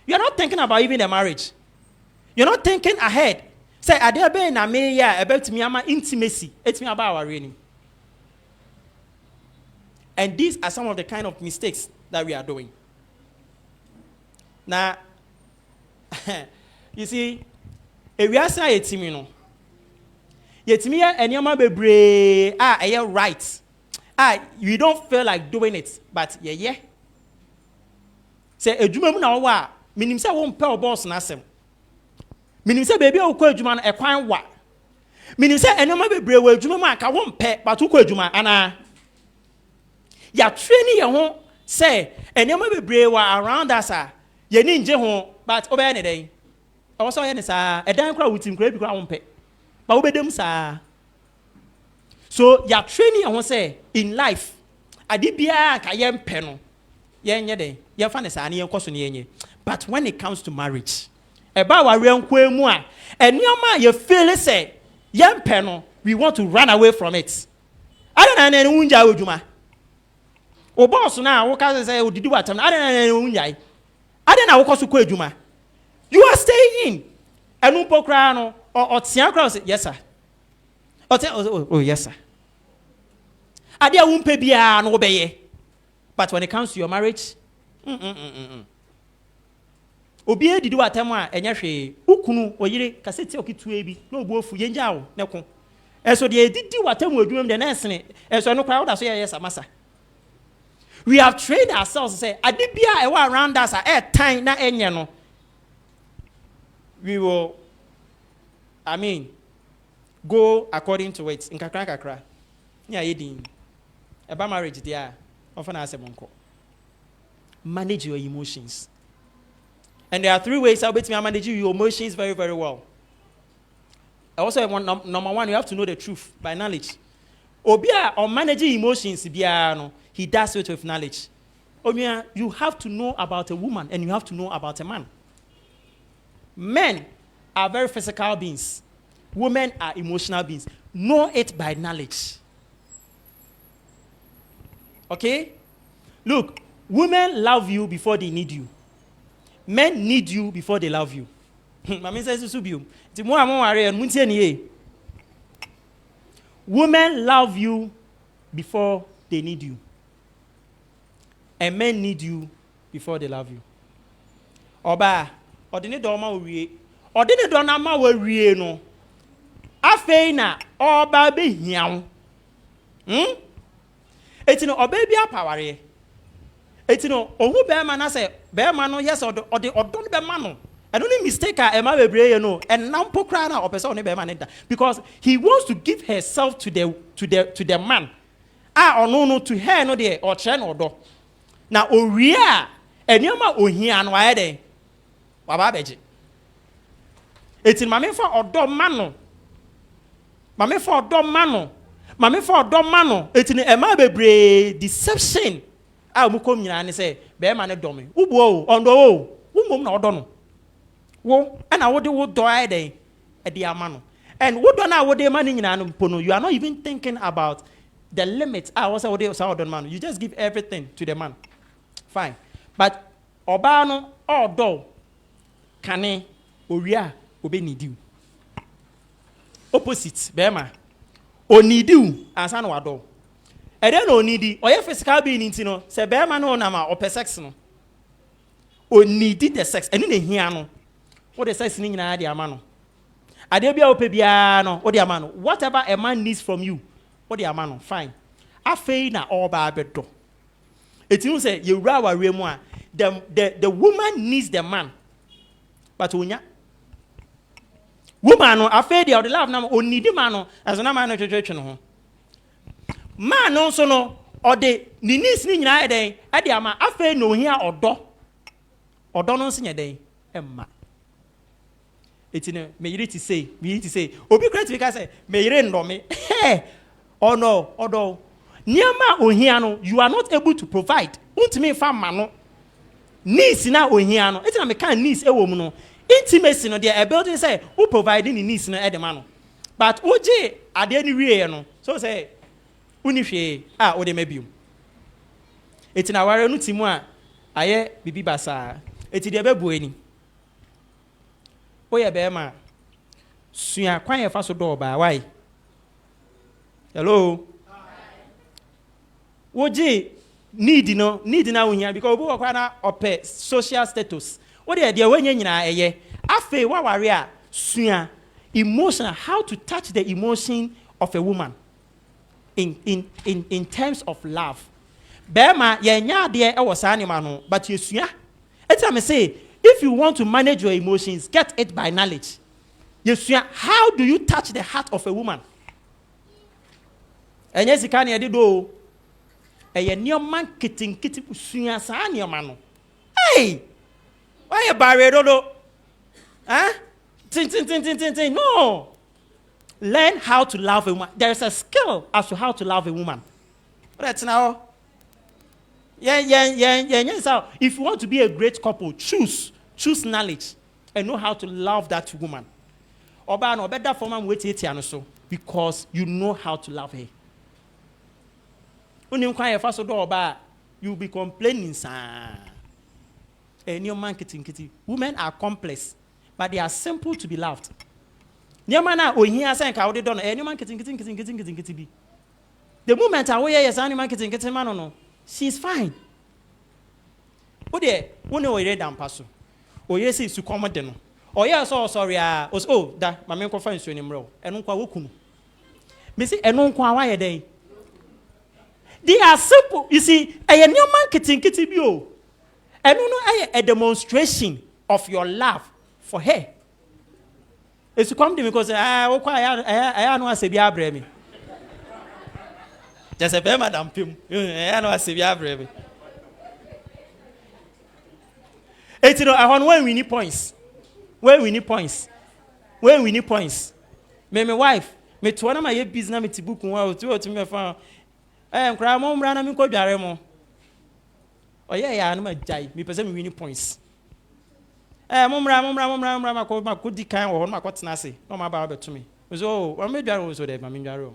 You are not thinking about even a marriage. You're not thinking ahead. Say, I dare be na me ya about me ama intimacy. It's me about our reigning. And these are some of the kind of mistakes that we are doing. Now, you see, if we are saying it, you know, yet me and your man be right. You don't feel like doing it, but yeah. Say, a juma na wa, minim say won't pay boss na sem. Minim say baby o kwa juma na e kwan wa. Minim say enoma bebre wa juma ma ka won't pay, but o kwa juma ana. Ya training your home say enoma bebre wa around us ye ni nje ho, but obey ne den. I was saying sa e dan kra wutim kra bi kra won't pay. But obedem sa. So ya training your home say in life adibia ka yem pe no. Yenye den. Ye fa ne sa ne yenkoso ne yenye. But when it comes to marriage, eba wa renko emu a enioma ye feel say yem pe no, we want to run away from it. I don't know any unja odwuma. O boss na wo ka say odidi watam. I don't know any unja. I don't know wo koso ko adwuma. You are staying in. Enu pokra no or tia kra say yes sir. Oh yes sir. Ade a wumpe bia no wo beye. But when it comes to your marriage, Obi did what time and yashe, Ukunu, or Yere, Cassette, Okitu, no bofu, Yenjao, Neko. And so they did what time we're doing the next, and so no crowd, I say, yes, Massa. We have trained ourselves to say, I did be around us at time, not any. We will, go according to it in Kakra. Yeah, eating about marriage, there. Often I say, manage your emotions. And there are 3 ways I'll be managing your emotions very, very well. Also, number 1, you have to know the truth by knowledge. Obia or managing emotions, he does it with knowledge. Obia, you have to know about a woman and you have to know about a man. Men are very physical beings. Women are emotional beings. Know it by knowledge. Okay? Look, women love you before they need you. Men need you before they love you. Mami says to you. Women love you before they need you. And men need you before they love you. Oba, odine doma owie. Odine dona ma owie no. Afei na oba be hiawo. Etino obaby apaware. Etino ohu be ma na say be ma no yes or the odon be ma no. I don't mistake her ema bebre no and now pokra na opesa oni be ma nda because he wants to give herself to the man. Ah ono no to her no there or chen odo. na oria enioma ohia no aye den baba beje etin mame fa odo mano mame fa odo mano etin ema bebre deception a mu kom nyina ne say be ma ne dome ubu o ondo o umom na odo no wo na wo de wo do aye den e de amano and wo do na wo de ma ne nyina no pono you are not even thinking about the limits. Was what they say man. You just give everything to the man. Fine. But Obano or do kane oria obe need you. Opposite, Bema. O need you as an wado. I don't know needy or your physical being intino, say Bema no nama or per sex no. O needed the sex and in the hiano. What the sex in idea mano. Adebia opebiano or the amano. Whatever a man needs from you. What the amano, fine. Afei na all babedo. It means say you rawa remwa. The woman needs the man. But unya woman no afei the love na o need the man no as na man no church no. Man no so no or the needs ni nyina den e de ama afei no hia odo. Odo no nse nyeden emma. Etine me yiri to say obi create because say me yiri ndo me. Oh no, although Niama ohiano, you are not able to provide. Untimi fa mano. Niece na ohiano. It's na me can niece e wo mu no. Intimacy no the ability say who providing the niece no e de mano. But oje ade ni wie no. So say unihwe o de mabium. It's na ware no timu a aye bibi basa. Eti de bebu ani. Oye be ma sua kwan ye fa so do ba why? Hello. Woji need na wunya because obi wakwa na ope social status. What dey there when nyina eye. Afe wa ware a sua emotional how to touch the emotion of a woman in terms of love. Bema ye nya de e wo sa anima no but you sua. It's me say if you want to manage your emotions get it by knowledge. You sua how do you touch the heart of a woman? Enye sika na yede do eye nioma kitinkiti suya sa nioma no hey why you bare do tin no learn how to love a woman. There is a skill as to how to love a woman. Right now so if you want to be a great couple choose knowledge and know how to love that woman. Oba no better for man wait no so because you know how to love her. When you cry first door ba, you'll be complaining, sir. Women are complex, but they are simple to be loved. Nyamana o hia say ka wo de don any man kitin bi. The moment away yes any man kitin man no, she's fine. O de woni o yere dan paso. O yesi su komode no. O ye so sorry oh da mame ko fa nsuo ni mro. Eno kwa wokunu. Me say eno kwa wa ye den. They are simple. You see, a new man kitty bio. And no, a demonstration of your love for her. It's to come to me because I know I say be brave. Just a bear, Madam Pim. I know I say be brave. It's I want when we need points. When we need points. Me wife, me to one of my business me to book one to me for. Cry mom ran me ko dware mo. Ya no ma jai. Me pese me win points. Mom ran ma ko di kan wo no ma ko tena se. No ma ba to me. So, wa me dware wo so de ma me dware wo.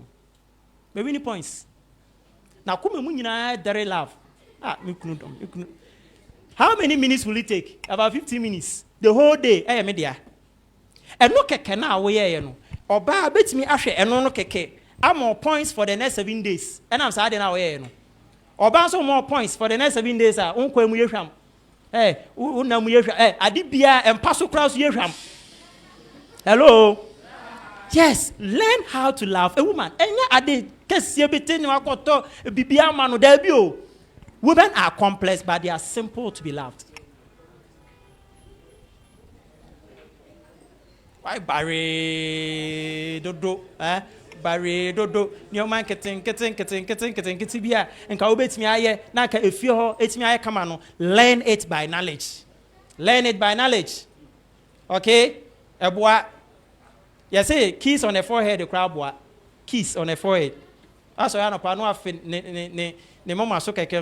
Me win points. Na ko me mu nyina dare love. Me kunu. How many minutes will it take? About 15 minutes. The whole day. Me dia. E no keke na wo ye no. Oba betimi ahwe eno no keke. I'm more points for the next 7 days. And I'm sad now. Or so more points for the next 7 days. Uncle Muyam. Hey, Adibia and Paso Cross Yesham. Hello? Yes, learn how to love a woman. And I did women are complex, but they are simple to be loved. Why Barry Dodo? bare dodo nneɛma nkete bi a nka wobɛtumi ayɛ na nka efie hɔ etumi ayɛ kama no. Learn it by knowledge. Learn it by knowledge. Okay? Eboa. You say kiss on the forehead, the crowd boa. Kiss on the forehead. That's why I know no afin ne mama so keke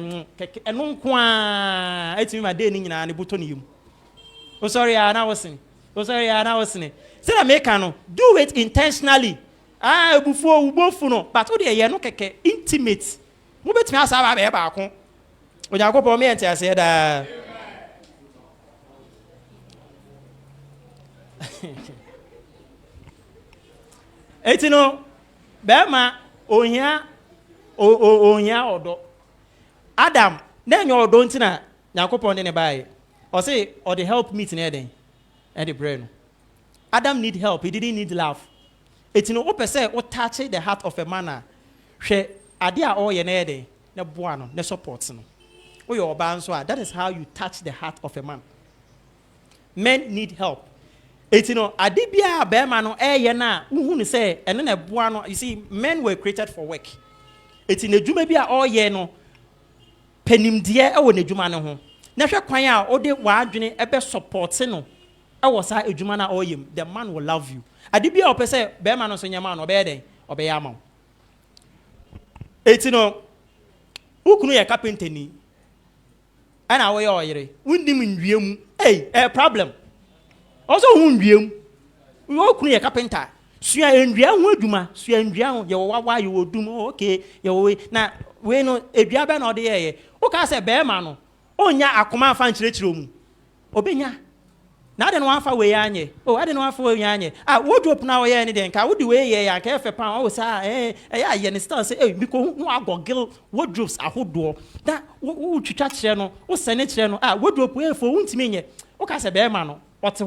eno kwa etimi ma de ni nyina ne buto ne yum. Oh sorry, I was listening. Oh sorry, I was listening. Say that make no do it intentionally. Before we both no, but o de ye no keke intimate. Mo betimi asa ba be ba ko. Onyankopon me ente ase da. Etino bema ohia odo Adam na nya odo ntina Yakopon de ne bae o say or the help meet na den e the brain. Adam need help, he didn't need love. Etino o pese o touch the heart of a man hwe ade a o ye na den na boa no na support no o ye oba nso a. That is how you touch the heart of a man. Men need help. Etino adibia be ma no eye na uhu ni say ene na boa no. You see, men were created for work. Etino adwuma bi a oye no penimde e wo na adwuma no ho na hwe kwan a ode wa adwene e be support no e wo sa adwuma na oyem. The man will love you. Adibia o pese be ma no so nyama no be den obe ya ma. Etino ukunu ye carpenter ni ana wo ye oyere undim nwiem problem. Also nwiem wo kunu ye carpenter sua ndua ho adwuma sua ndua ho ye wawa ye odum okay ye we na we no edua be na ode ye wo ka se be ma no onya akoma afa nchirechiro mu obenya na ade no afa we anye ade no afa we anye wardrobe na wo ye ni den ka wo di we ye ya ka efe pan wo sa ya ye ni style say bi ko hu agogil wardrobes ahodo da wo twitwa kire no wo sene kire no wardrobe we fo wuntimi nye wo ka se be ma no. That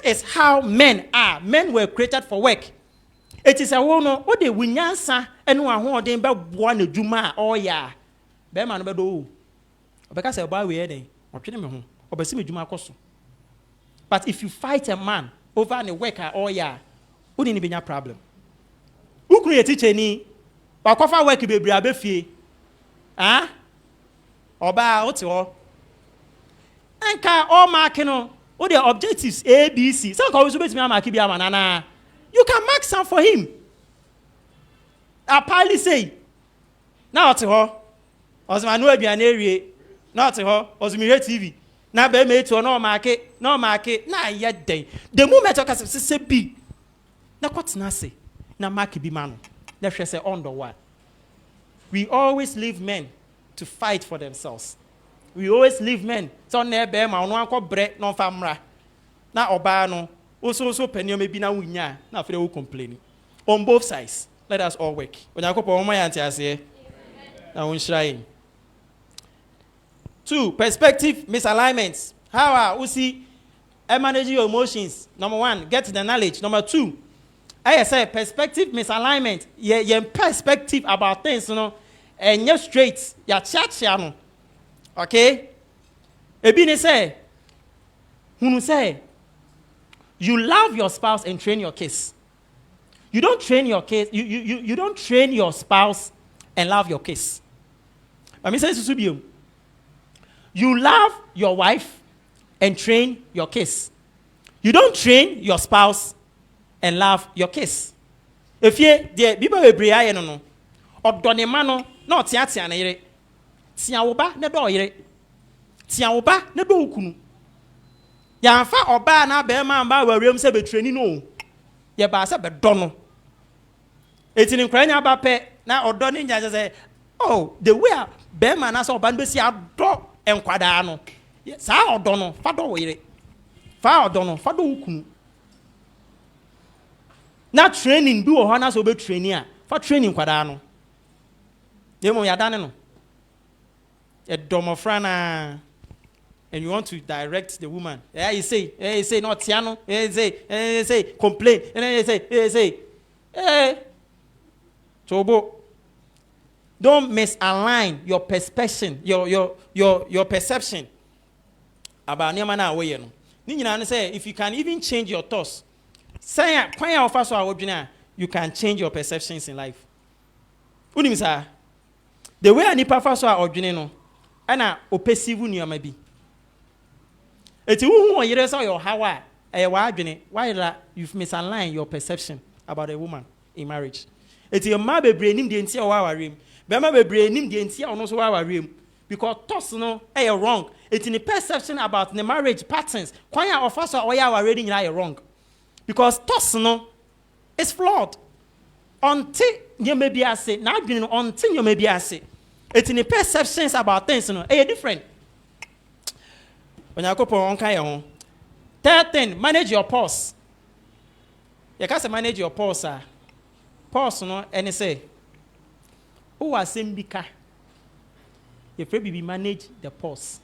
is how men are. Men were created for work. It is a wono o de winyansa enu ahoden be boa na dwuma o ya. Be ma no be do. Obeka say ba we den. Otwene me ho. Obesi me dwuma akoso. But if you fight a man over an work o ya, wo ni benya problem. Ukuru ye teacher ni ba kofa work bebre abefie. Oba o te ho. Anka all marking all the objectives A, B, C. Some always bet me na. You can mark some for him. I probably say, now to her. As my new be an area, not to her, as me TV. Now be made to no market, na yet day. The moment I say B. Now what's na say? Na mark be man. Let's say on the what. We always leave men to fight for themselves. We always leave men. So never ma no anko bre no famra. Na oba no so penio me bi na wunya na afre wo complaining. On both sides. Let us all work. Onyakopo mo ya ase. Na won shrai. 2. Perspective misalignments. How are see manage your emotions? Number 1, get the knowledge. Number 2, I say perspective misalignment. Your perspective about things, and you're straight. You're chat. Okay? Ebini say, you love your spouse and train your kids. You don't train your kids. You don't train your spouse and love your kids. Let me say this to you. You love your wife and train your kids. You don't train your spouse and love your kids. If you the Bible we bria no odonema no na otiatia na yire. Tia wo ba na do yire. Tia wo ba na do okunu. Ya fa oba na be ma ba wawrem se be training no. Ye ba se be do no. Etini nkranya ba pe na odo ni nya say, oh, the way be ma na so oba no be si ado enkwada no. Sa odo no fa do yire. Fa odo no fa do okunu. Na training do ho na so be training a fa training kwada no. Demo ya dane no. A domofrana, and you want to direct the woman. Yeah, you say not tiano. You say complain. And you say Tobo. Don't misalign your perception, your perception about Niamana way. Nina say if you can even change your thoughts. Say kwanya ofa so awodwena you can change your perceptions in life. Unim sa, the way a nipa fa so a odwene no, ana o perceive nneɛma bi. Eti wo hu yere say your how a wa adwene, why that you've misaligned your perception about a woman in marriage. Eti your ma bebre nim de ntia o wa warem. Be ma bebre nim de ntia ono so wa warem. Because toss no wrong. It's in the perception about the marriage patterns. Kwanya offer so oya already wrong. Because toss no is flawed. Until you may be say, now until you may be say. It's in the perceptions about things, different. When you go on kaya third thing, manage your pulse. You can't manage your pulse, pulse no, and say, who was Simbika? You probably manage the pulse.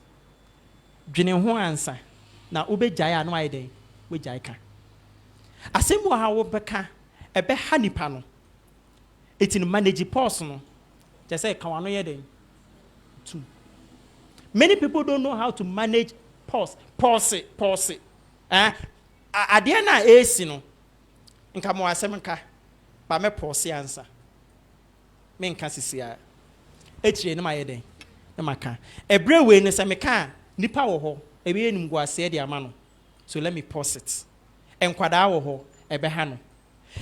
Dwene ho answer. Na ube jaya no aide, we jaya ka. Asemu ha wo beka, ebe ha nipa no. It's in manage pulse no. Just say kawano ye den. Two. Many people don't know how to manage pulse. Pulse. Adia na esi no. Nka mo asem nka. Ba me pulse answer. Me nka sisia. Echire ne ma ye den. Na maka. Ebre we ne se meka nipa wo ho. Ebe enum go ase de ama no. So let me pause it. Enkwada wo ho ebe ha no.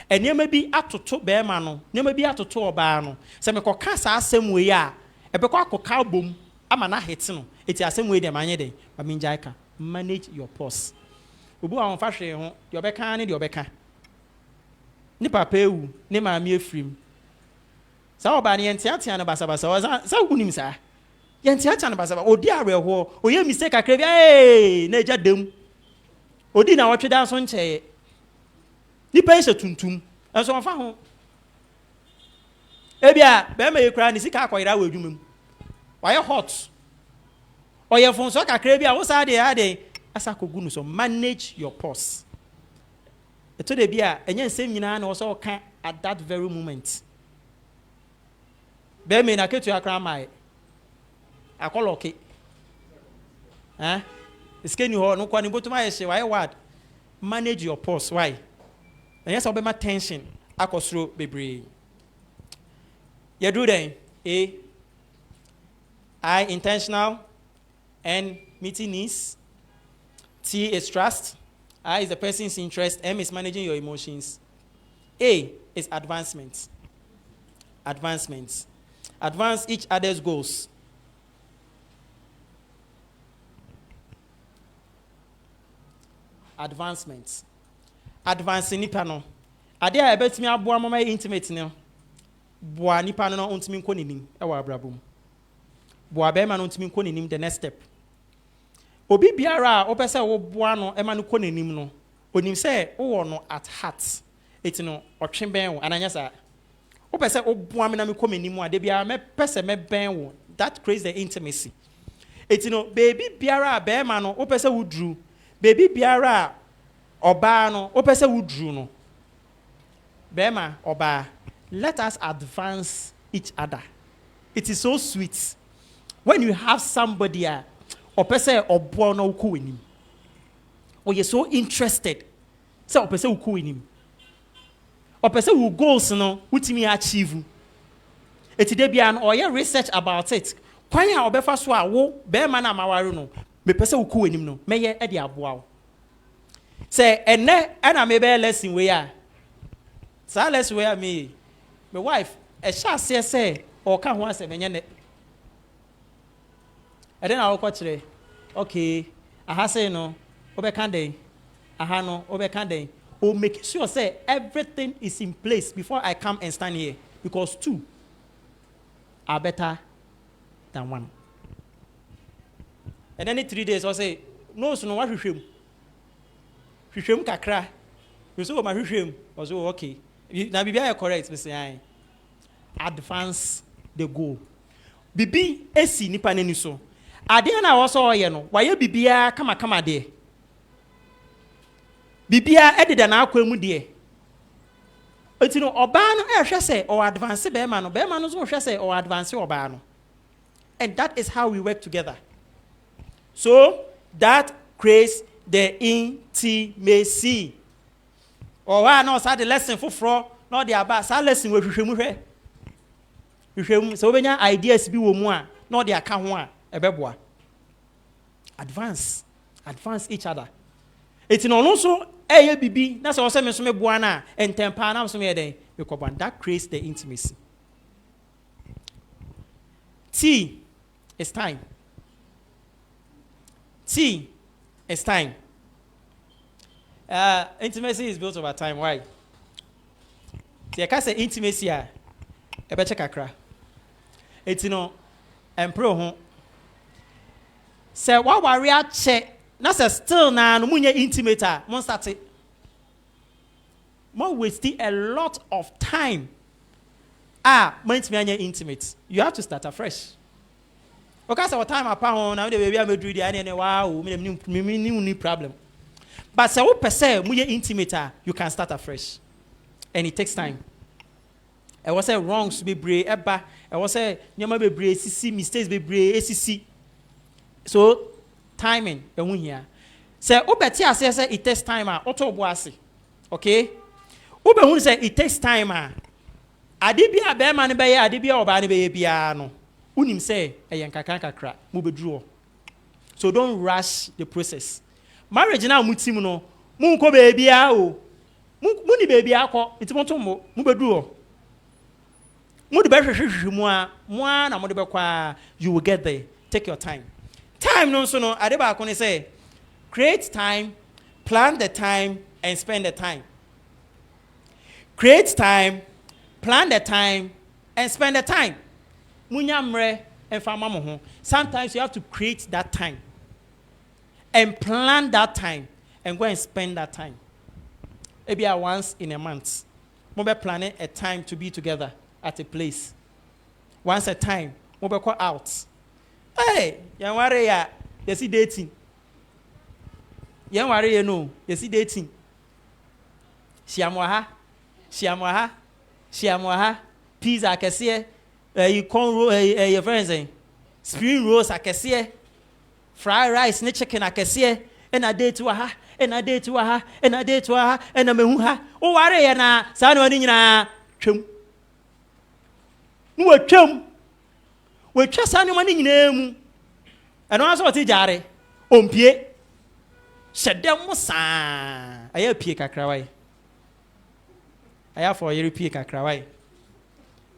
Enema bi atoto be ma no. Enema bi atoto oba no. Se me koka sa asem we a ebe kwa koka bom ama na hit no. Eti asem we de manye den. Ba me njaika. Manage your pulse. Obu a wonfa hwe ho. De obeka ne de obeka. Ni papa ewu, ni maami efrim. Sa oba ne yentiatia no basa. Sa unim sa. Yentiatia no basa. Odi areho. Oye mistake akra bi na eja dem. Odi na wotweda so nche. Ni pense tuntum. Enso wonfa ho. Ebia be ma yekura ni sika akoyira wa adwumam. Why hot? Oye fonso kakra bi a wo sa de ade asa kogu no so manage your pulse. Eto de bia enye nsem nyina na wo so ka at that very moment. Be me na ketu akra mai. Akoloke. Iskeni ho no kwani botuma ye why word. Manage your pulse. Why? And yes, obema tension akosro bebre. You do then. I intentional. N meeting needs. T is trust. I is the person's interest. M is managing your emotions. A is advancement. Advance each other's goals. Advancing nipa no. Ade a ebetimi aboa mama intimate ne. Boa nipa no ontimi nko nenim e wa abrabom. Boa be ma no ontimi nko nenim the next step. Obi biara a opese wo boa no e ma no ko nenim no. Onim se wo no at heart. Eti no otwe ben wo ananya sa. Opese wo boa me na me ko menim ade biara me pese me ben wo. That creates the intimacy. Eti no baby biara be ma no opese wo dru. Baby biara oba no opese wo dru no. Be ma oba. Let us advance each other. It is so sweet when you have somebody opese obo no ko wenim. Or you're so interested. So opese wo ko wenim. Opese wo goals no wutimi achieve. Eti de bia no oye research about it. Kwan a obefa so a wo be ma na maware no. Me pese wo ko wenim no. Meye e de aboa wo. Say ene na me be lesson we a. Sa lesson we a me. My wife e sha say o ka ho asem enye ne. E den na wo ko kire. Okay. Aha say no. Obeka den. Aha no. Obeka den. O make sure say everything is in place before I come and stand here, because two are better than one. And then in 3 days I say no, so no what hwehwem kakra. You say my hwehwem was okay. Now bibia correct me say advance the goal. Bibi esi nipa nani so. Ade na wo so oye no, waye bibia kama de. Bibia edida na akwemu de. Eti no oba no ehwe say o advance be ma no so hwe say o advance oba no. And that is how we work together. So that creates the intimacy. Or why not start the lesson for no de aba sa lesson we hwehwemu hwehwemu so obenya ideas bi wo mu a no de aka ho a ebeboa advance each other eti no no so eye bibi na so me so me boa na entempa na so me den because that creates the intimacy. T is time. T is time. Intimacy is built over time. Why? I can say intimacy a beche kakra. It's no empro ho. Say what warrior che na say still na no munye intimate a mon start it. More wasting a lot of time. Meant me intimate. You have to start afresh. Okay, so time upon now the baby I do the any wow, me problem. But so per se, we intimate, you can start afresh. And it takes time. I was say wrongs be brave, I was say nyama be brave, CC mistakes be brave, ACC. So timing, here. Say obetia say it takes time, auto boasi. Okay? Ube who say it takes time, adibia be man be adibia oba ne be bia no. Unim say eyenkakan kakra, mu bedruo. So don't rush the process. Marriage na mutim no, mu nko be bia o. Mu ni be bia akọ, ntimoto mo, mu bedruo. Mu de be hwehwehwe mu na mu de be kwa, you will get there. Take your time. Time no so no, ade ba ko ne say create time, plan the time and spend the time. Create time, plan the time, and spend the time. Munyamre and famamoho. Sometimes you have to create that time and plan that time and go and spend that time. Maybe once in a month. Maybe planning a time to be together at a place. Once a time, maybe go out. Hey, you worry ya? You see dating. You worry you know? You see dating. Shiamwaha, pizza akese, your friends spring rolls akese, fried rice, ne chicken akese, and a day to aha, and a day to aha, and a day to aha, and a mehuha. Oh, worry na, son of a chum. No chum. We trust anyone in name. And also what jare, pie. Said them musa. I have pie kakrawai. I have for your pie kakrawai.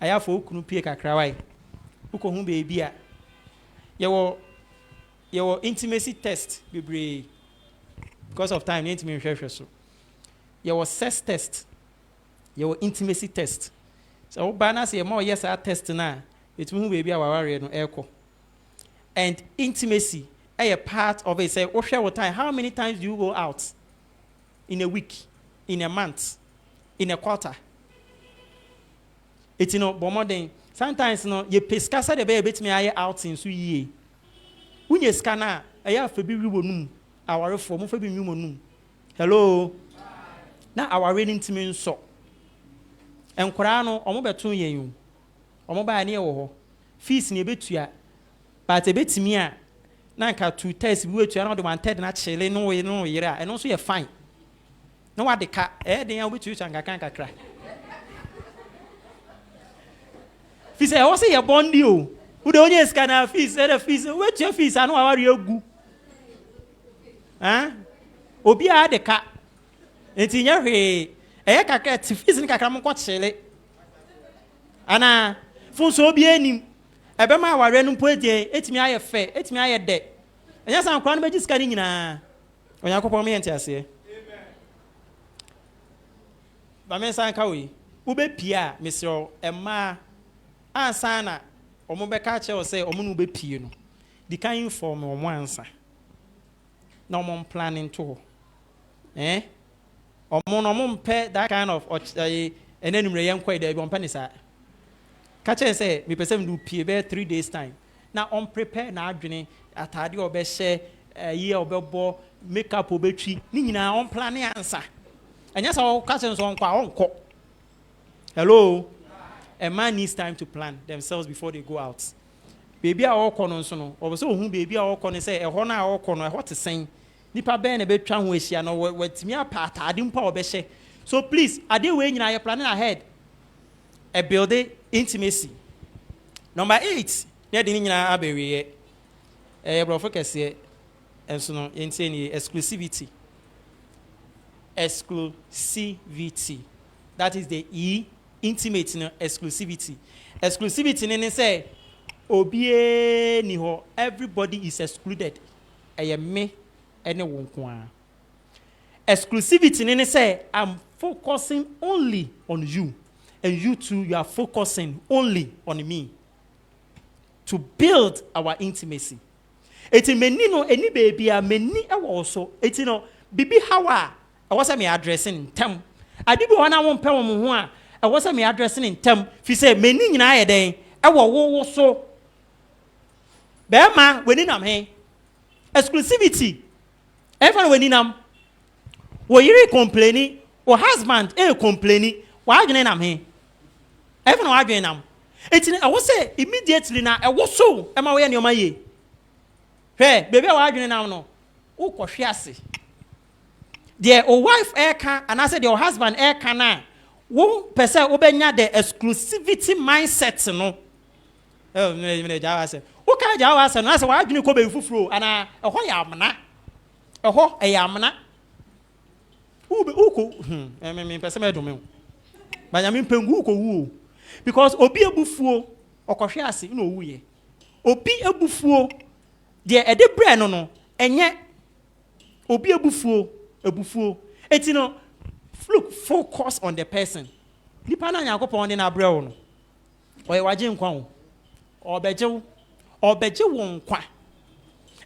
I have for ukunu pie kakrawai. Uko hu baby a. Your intimacy test be because of time intimacy so. Your sex test. Your intimacy test. So bana say more yes I test na. It mean baby our warrior no echo. And intimacy a part of it. Say what time? How many times do you go out in a week, in a month, in a quarter? It's but more than sometimes you pescasa the baby bit me I out in so ye. When you scanner, I have to be reborn. Our reform for be human. Hello. Now our reading to me so. And Korano, or mobile 2 years. Or mobile near or fees in a bit ya. But a bit to me, Nanka 2 tests which you are not one ted naturally, no, and also you're fine. No, what the cat, they are with you, and I can't cry. Fees, I also a bond you. Who don't yes can have fees, and a fees, what's your fees? I know how you go. Huh? Obia the cat. It's in your way. A cat, fees in Kakam quite silly. Anna, for so be any. Ebema wa renum poetie etimi aye fe etimi aye de enya san kwa no be jiska ni nyina Onyankopon me ente ase amen ba me san ka we ube pia mesro ema ansa na omo be ka che o se omo no be pie no di kan inform omo ansa na omo planning to omo no omo mpe that kind of enenumre yen kwa de bi ompa ni sa catch say me person do pie be 3 days time. Now on prepare na adwene atade obe share ye obebo makeup obetwi ni nyina on plan answer. Anya so catch so on kwa onko. Hello. A man needs time to plan themselves before they go out. Baby a okọ no so no. Obo hu baby a okọ no say ehọ na okọ no ehọ te sen. Nipa be na betwa ho ehia no wetimi apa atade mpa obe hye So please, are they way you're planning ahead? A building intimacy. Number 8, near the Nina Abbey, a brofocus, and so on, exclusivity. Exclusivity. That is the E, intimate, exclusivity. Exclusivity, and they say, Obie niho, everybody is excluded. I am me, anyone. Exclusivity, and they say, I'm focusing only on you. And you too, you are focusing only on me. To build our intimacy. It's many no any baby a many also. It's bibi hawa. I was me addressing in term. I did one I won't pay on I was me addressing in term. If you say many in I day, I will so. Bear when in am hey. Exclusivity. Everyone when in am. Were you complaining? Or husband complaining? Why do you am hey? Everyone why do you am? It's I was say immediately now. I was so. Am I way in your way? Hey, baby, why do you now no? Oh, koshiasi. The wife can, and I said your husband can now. Won't person obenya the exclusivity mindset no. Oh, me Java say. What kind of Java say? I said why do you go be fufu? And a ho yamna. A ho yamna. Uko. Me person me do me. But I mean pengu ko wu. Because obi ebufuo okoshiasi no wu ye. Obi ebufuo de ede bre no enye obi ebufuo. It's look, focus on the person. Nipa na Yakopon na abrɛ no. Oye waje nkwa wo. Obeje wo nkwa.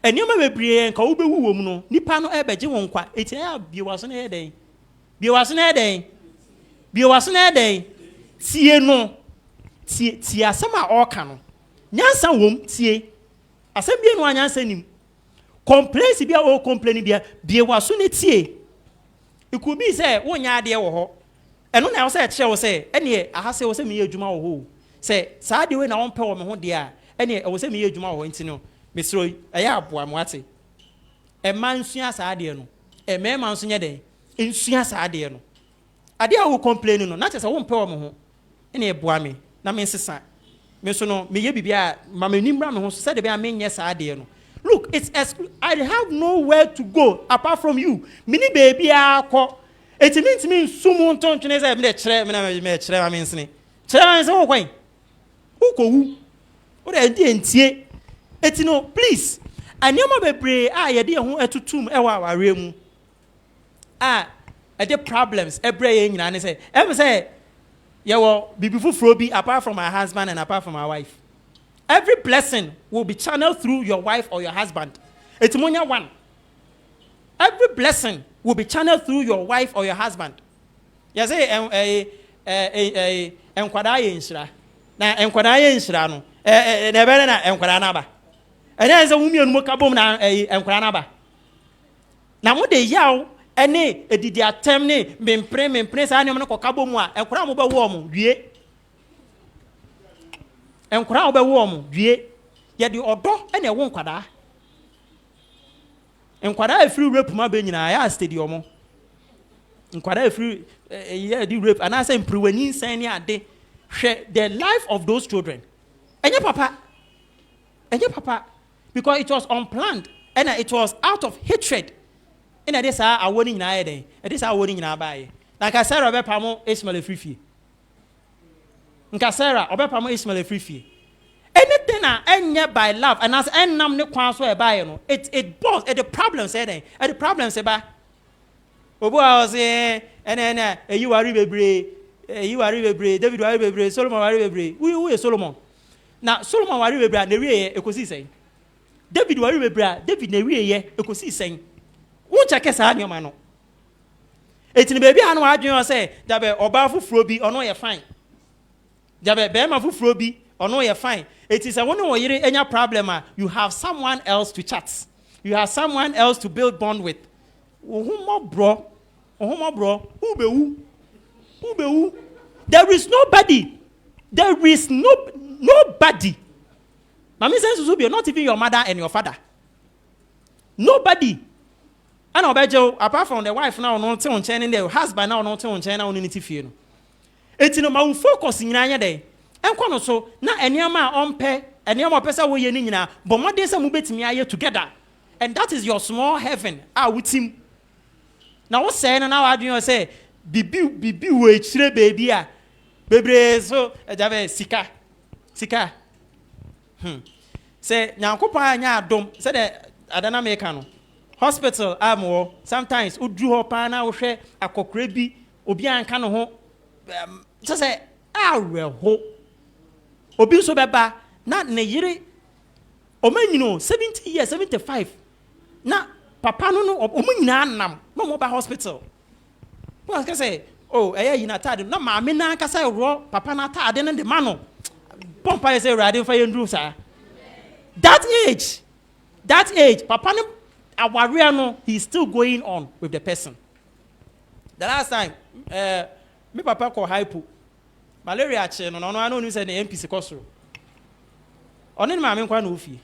Enioma bebre nka wo bewu wo mu no. Nipa no ebeje wo nkwa. Eti ya biewaso na eden. Biewaso na eden. Tie no. Tie asɛm a ɔka no. Nyansa wom tie. Asɛm bie no anyansa nim. Complaints be all complaining be was soon it's ye. It could be say, one yard dear or and when I was at shall say, any I have say, me a juma who say, Sadi when I won't pay on dear, any I was a me a juma or intino, Miss Roy, a yap, one whatty. A man soon as I dear no, a man soon day, in soon as I dear no. I dear who complain no, not as I won't pay on home. Any a boy, na means sister. Miss no, me be a mamma Nimbram who said the bear mean yes, I dear no. Look, I have nowhere to go apart from you. Mini baby, it means me someone don't me I mean, what I didn't it's please. I know my baby, I dear who to tomb our room. The problems, every year, and say, ever say, yeah, well, be before Froby apart from my husband and apart from my wife. Every blessing will be channeled through your wife or your husband. It's monya one. Every blessing will be channeled through your wife or your husband. You say, enkwadaye inshira. Na enkwadaye inshira no. Nebere na enkwada na ba. Ene nse wumi enu kabom na enkwada na ba. Na mo de yaw ene edidi atem ne mempre sa ne mo ko kabom a enkwada mo ba wo mo wie. Enkwada wo be wo mo wie. Ye de odo ene wo nkwada. Enkwada free rape ma be nyina ya stadium. Enkwada free ye di rape and I say imprewani nsan ne ade hwe the life of those children. Enye papa because it was unplanned and it was out of hatred. And this a warning na eden. This a warning na bae. Like I said obepa mo Ismail free. Nka Sarah obepa mo Ismail free. Anything na enye by love and as enam ne kwan so e bae no it boss the problem say den. The problem say ba. Obo a say ene you worry bebre. You worry bebre. David worry bebre. Solomon worry bebre. Who is Solomon? Now Solomon worry bebre na wiye ekosi say. David worry bebre. David na wiye ekosi say. Who check esa anyoma no. Etini baby anu adwen say dabe oba fufuro bi ono ye fine. Dabe be ma fufuro bi ono ye fine. It is a one wo yire enya problem you have someone else to chat. You have someone else to build bond with. Ohumo bro. Who be who? There is nobody. Nobody. Mami says to be not even your mother and your father. Nobody. And Obejo, apart from the wife now, no on chain in the husband now, not on chain on unity fear. It's in my focus in Nanya day. And Kono so, na enyama on pay, and yama pesa wo yenina, but more days and move me together. And that is your small heaven. I with him. Now what's saying now I do say, Bibi wait, baby. Baby, so a sika. Say, now Copa nya dom, said that I don't make hospital amo sometimes udru ho pa na wo hwe akokora bi obi anka no ho so say awe ho obi so beba na ne yire o manyino 70 years 75 na papa no o manyina nam no mo ba hospital what can say oh eya yina tade na ma me na aka say ro papa na tade ne de ma no pompa say rade fa yendru sa that age papa no our he's still going on with the person. The last time, me papa called hypo. Malaria chain, no, I know you said the MPC Costro. On in my main quan ufi.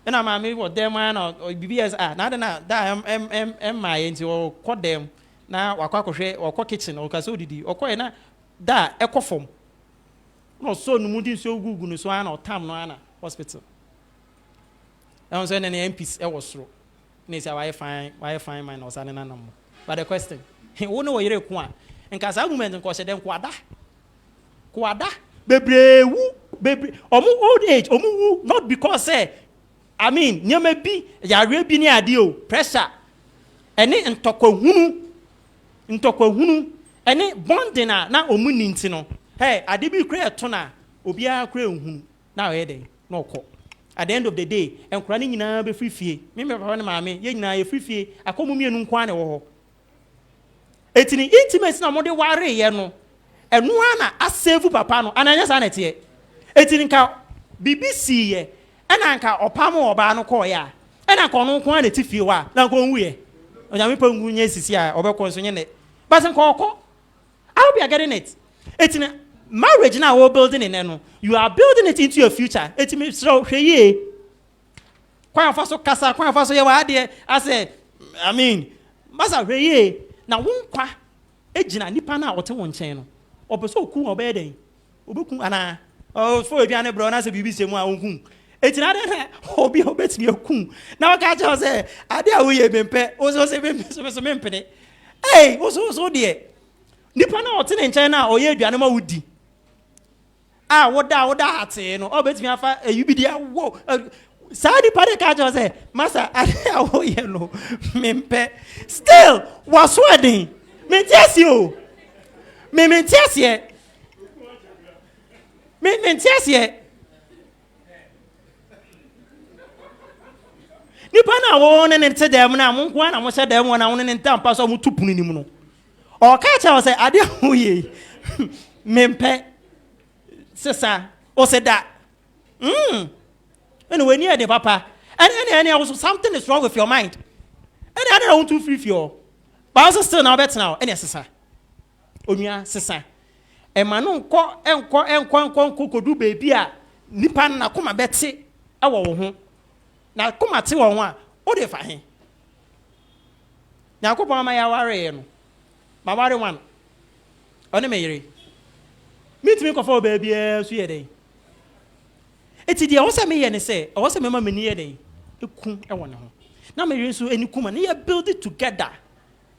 And I'm a what them man or BBS are not that my into or quad them now or quack or kitchen or casudi or quite that echo form. No, so no moody so good, so or tam no hospital. I was saying any MPs was through. They say why fine mine or something no. But the question, he won't know where you want. And cause argument and cause them quada. Baby, old age, not because I mean, near me be ya rebi ni adio pressure. Any ntoko hunu. Any bonding na omuni ntino. Hey, adibi kre tona, obia kre hunu. Now here no call. At the end of the day, and crying in be free fee. Remember, mammy, ye na a free fee, a common mean quine or it's an intimate no more de worry, yano. And one I save papano, and I just sanity. It's in cow BBC, and anchor or pamo or bano coya, and I call no quantity few are now going we. And I'm putting yes, or concern it. But I'm call. I'll be getting it. It's in marriage now we're building in you are building it into your future. It means so hey. Kwa faso kasa, kwa faso ye wa de I say I mean masa hey na wonkwa ejina nipa na wote won chen no. Obeso ku obeden. Obeku ana oh for aduane bro na say bibi semu a wonkun. Etina de obi obetimi ekun. Na waka cha say ade a wo ye bempe, o so say bempe so mempene. Hey, so de. Nipa na wote ne chen na oye aduane ma wudi. Ah, what that, no, oh, bet me afa, you be there, whoa. Sadi Paddy Catcher say, Master, I yellow, mempe. Still, was wedding. Me test you. Me test ye. Me test ye. Nipa na won and say them na mo kwa na mo say them na won and tam pass mo tupu ni mu no. O catcher say ade ho ye. Mempe. Sisa, or said that. Anyway, near the papa. And also something is wrong with your mind. And I don't want to free for. But also still now better now. Any sisa. Onya sisa. E manon ko enko do baby a nipa na koma beti awo wo ho. Na koma te wo ho a o de fa he. Na ko pa ma ya ware no. Ma ware one. One me yire. Meet me for baby, so ye day. It's the also me and say, also remember me near day. You come, I want to. Now, me so any come and you build it together.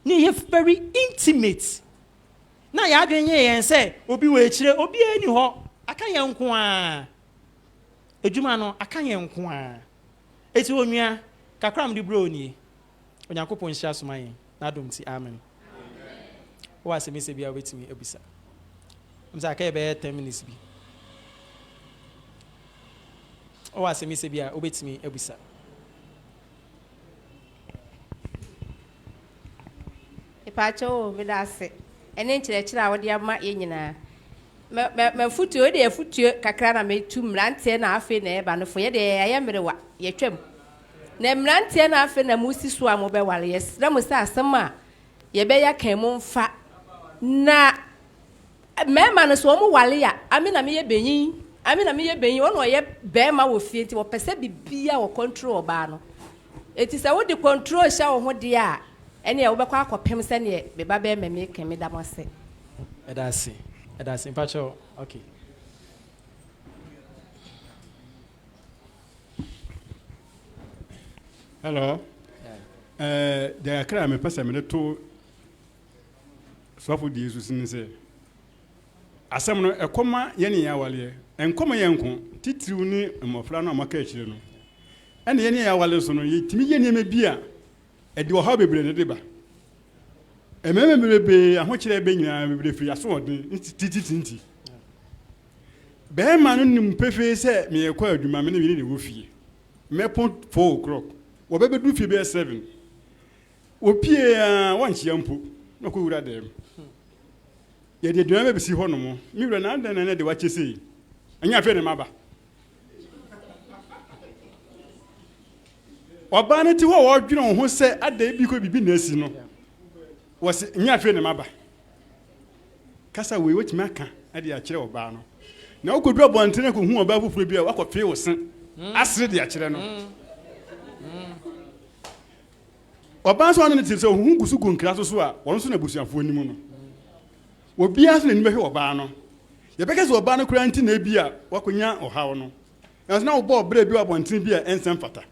You very intimate. Now, you are doing here and say, Obi wait, Obi any ho. I can't young kwa. A Jumano, I can't young kwa. It's when you are Kakram de Brony. When you couple in Shas my, I don't see amen. What's a miss be with me, Ebisa? I'm saying 10 minutes be. Oh, I say, Miss Bia, obey me, Ebisa. If I told me that, and then to I would have my in my foot to a foot to Cacrana made 2 months and a half in a band for ye, I am the what, ye trim. Name months and a half in a moosey swam over while yes, that was that summer. Ye bear came on fat. Na man is one walia. I mean, I'm here being. I mean, I'm here being one way. Bear my will fit or perceive be or control bano. It is a would the control show what dear. Any overquark or pim send ye, be baby me make me damase. That's in Pacho. Okay. Hello. There are crime a person to suffer Jesus in say. As some a comma yenny awali, and comma yanko, tituni and moflana macachino. And yenny awalison, Timian may be a do hobby branded. A member be a much being with free assault, titty. Bear man, Pefe said, me acquired my many woofy. Me put 4 o'clock. Whatever do for bear 7. Opie once yampu, no could at them. Yet you never see Honomo. You run out and what you say. And you're very mabba. Or banner to what you know who said at the because be business, you know. Was near friend mabba. Cassa we which maca at the chair of Barno. Now could drop one tenor who above will be a walk of feels. I said the children. Obanso anu ti so hu gusu gu nkra so a won so na busuafo ni mu no wo bia so na nimehwe oba no ye beka so oba no kura nti na bia wakonya ohaw no na so na wo bo bra bi abonten bia ensem fata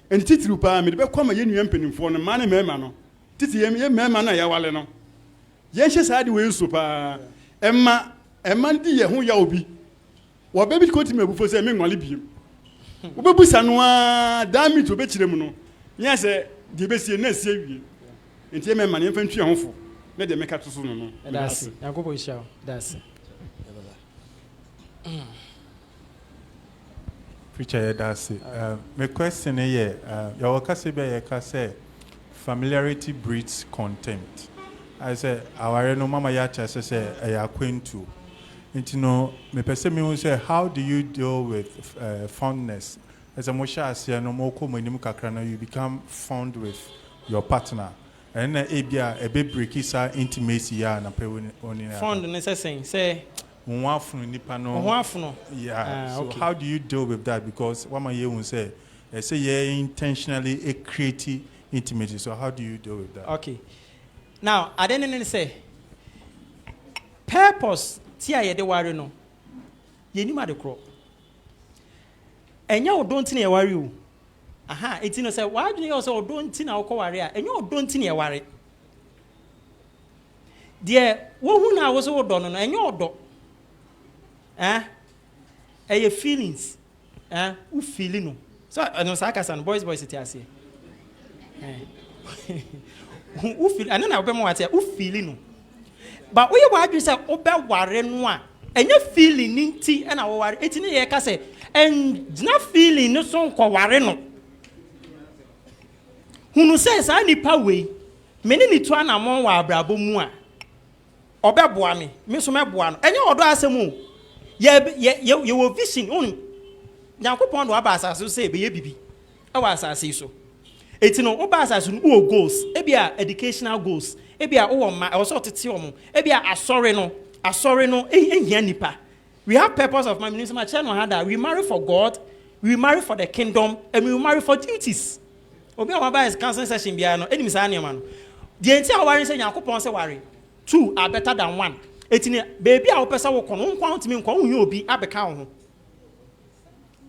enti titiri pa me de be kwama ye nua mpanimfo no ma ne mema no titi ye mema na ya wale no ye hye saade we so pa emma ndi ye ho ya obi wo be bi ko ti mabufo se me nwale biem wo be busa no a damage wo be kire mu no nya se the best na sie enti me mane mfa ntwe hofo na de meka to so no that's yakobo isha that's Preacher that's my question here you waka say be you ka say familiarity breeds contempt. I say our no mama ya cha say akwentu enti no me pese me say how do you deal with fondness? As a mosha asia no more come in kakra you become fond with your partner. And then a bit breaky sa intimacy ya na pe oni fond necessary say nwafunu nipa no nwafunu. Yeah. So okay. How do you deal with that? Because what my year will say yeah intentionally create intimacy. So how do you deal with that? Okay. Now I didn't say purpose tia ye de ware no ye ni ma de kro enya odonti na ye ware o aha eti no say why do you say odonti na wo ware a enya odonti na ye ware de wo hu na wo so odo no enya odo eye feelings u feel no so no sakasa no boys ti ase u feel ana na obem wate u feel no but we wa adwi say obe ware no a enya feeling nti na wo ware eti ne ye ka say and na feeling no so nko ware no hunu say sa nipa we me ne ni to anamon wa abrabo mu a obeboa me so meboa no enya odo asemu ye wo vision on Yakopon do aba asase say be ye bibi e wa asase so eti no oba asase no o goals e bia educational goals e bia o ma e so tete o mo e bia asore no ehia nipa. We have purpose of my ministry. My channel had that we marry for God, we marry for the kingdom, and we marry for duties. Obi awaba is counseling session bia no enim sa anema no. The entire worry say Yakopon say worry. 2 are better than 1. Etini baby a opesa wo kono nkwa ntimi nkwa hu obi abeka wo ho.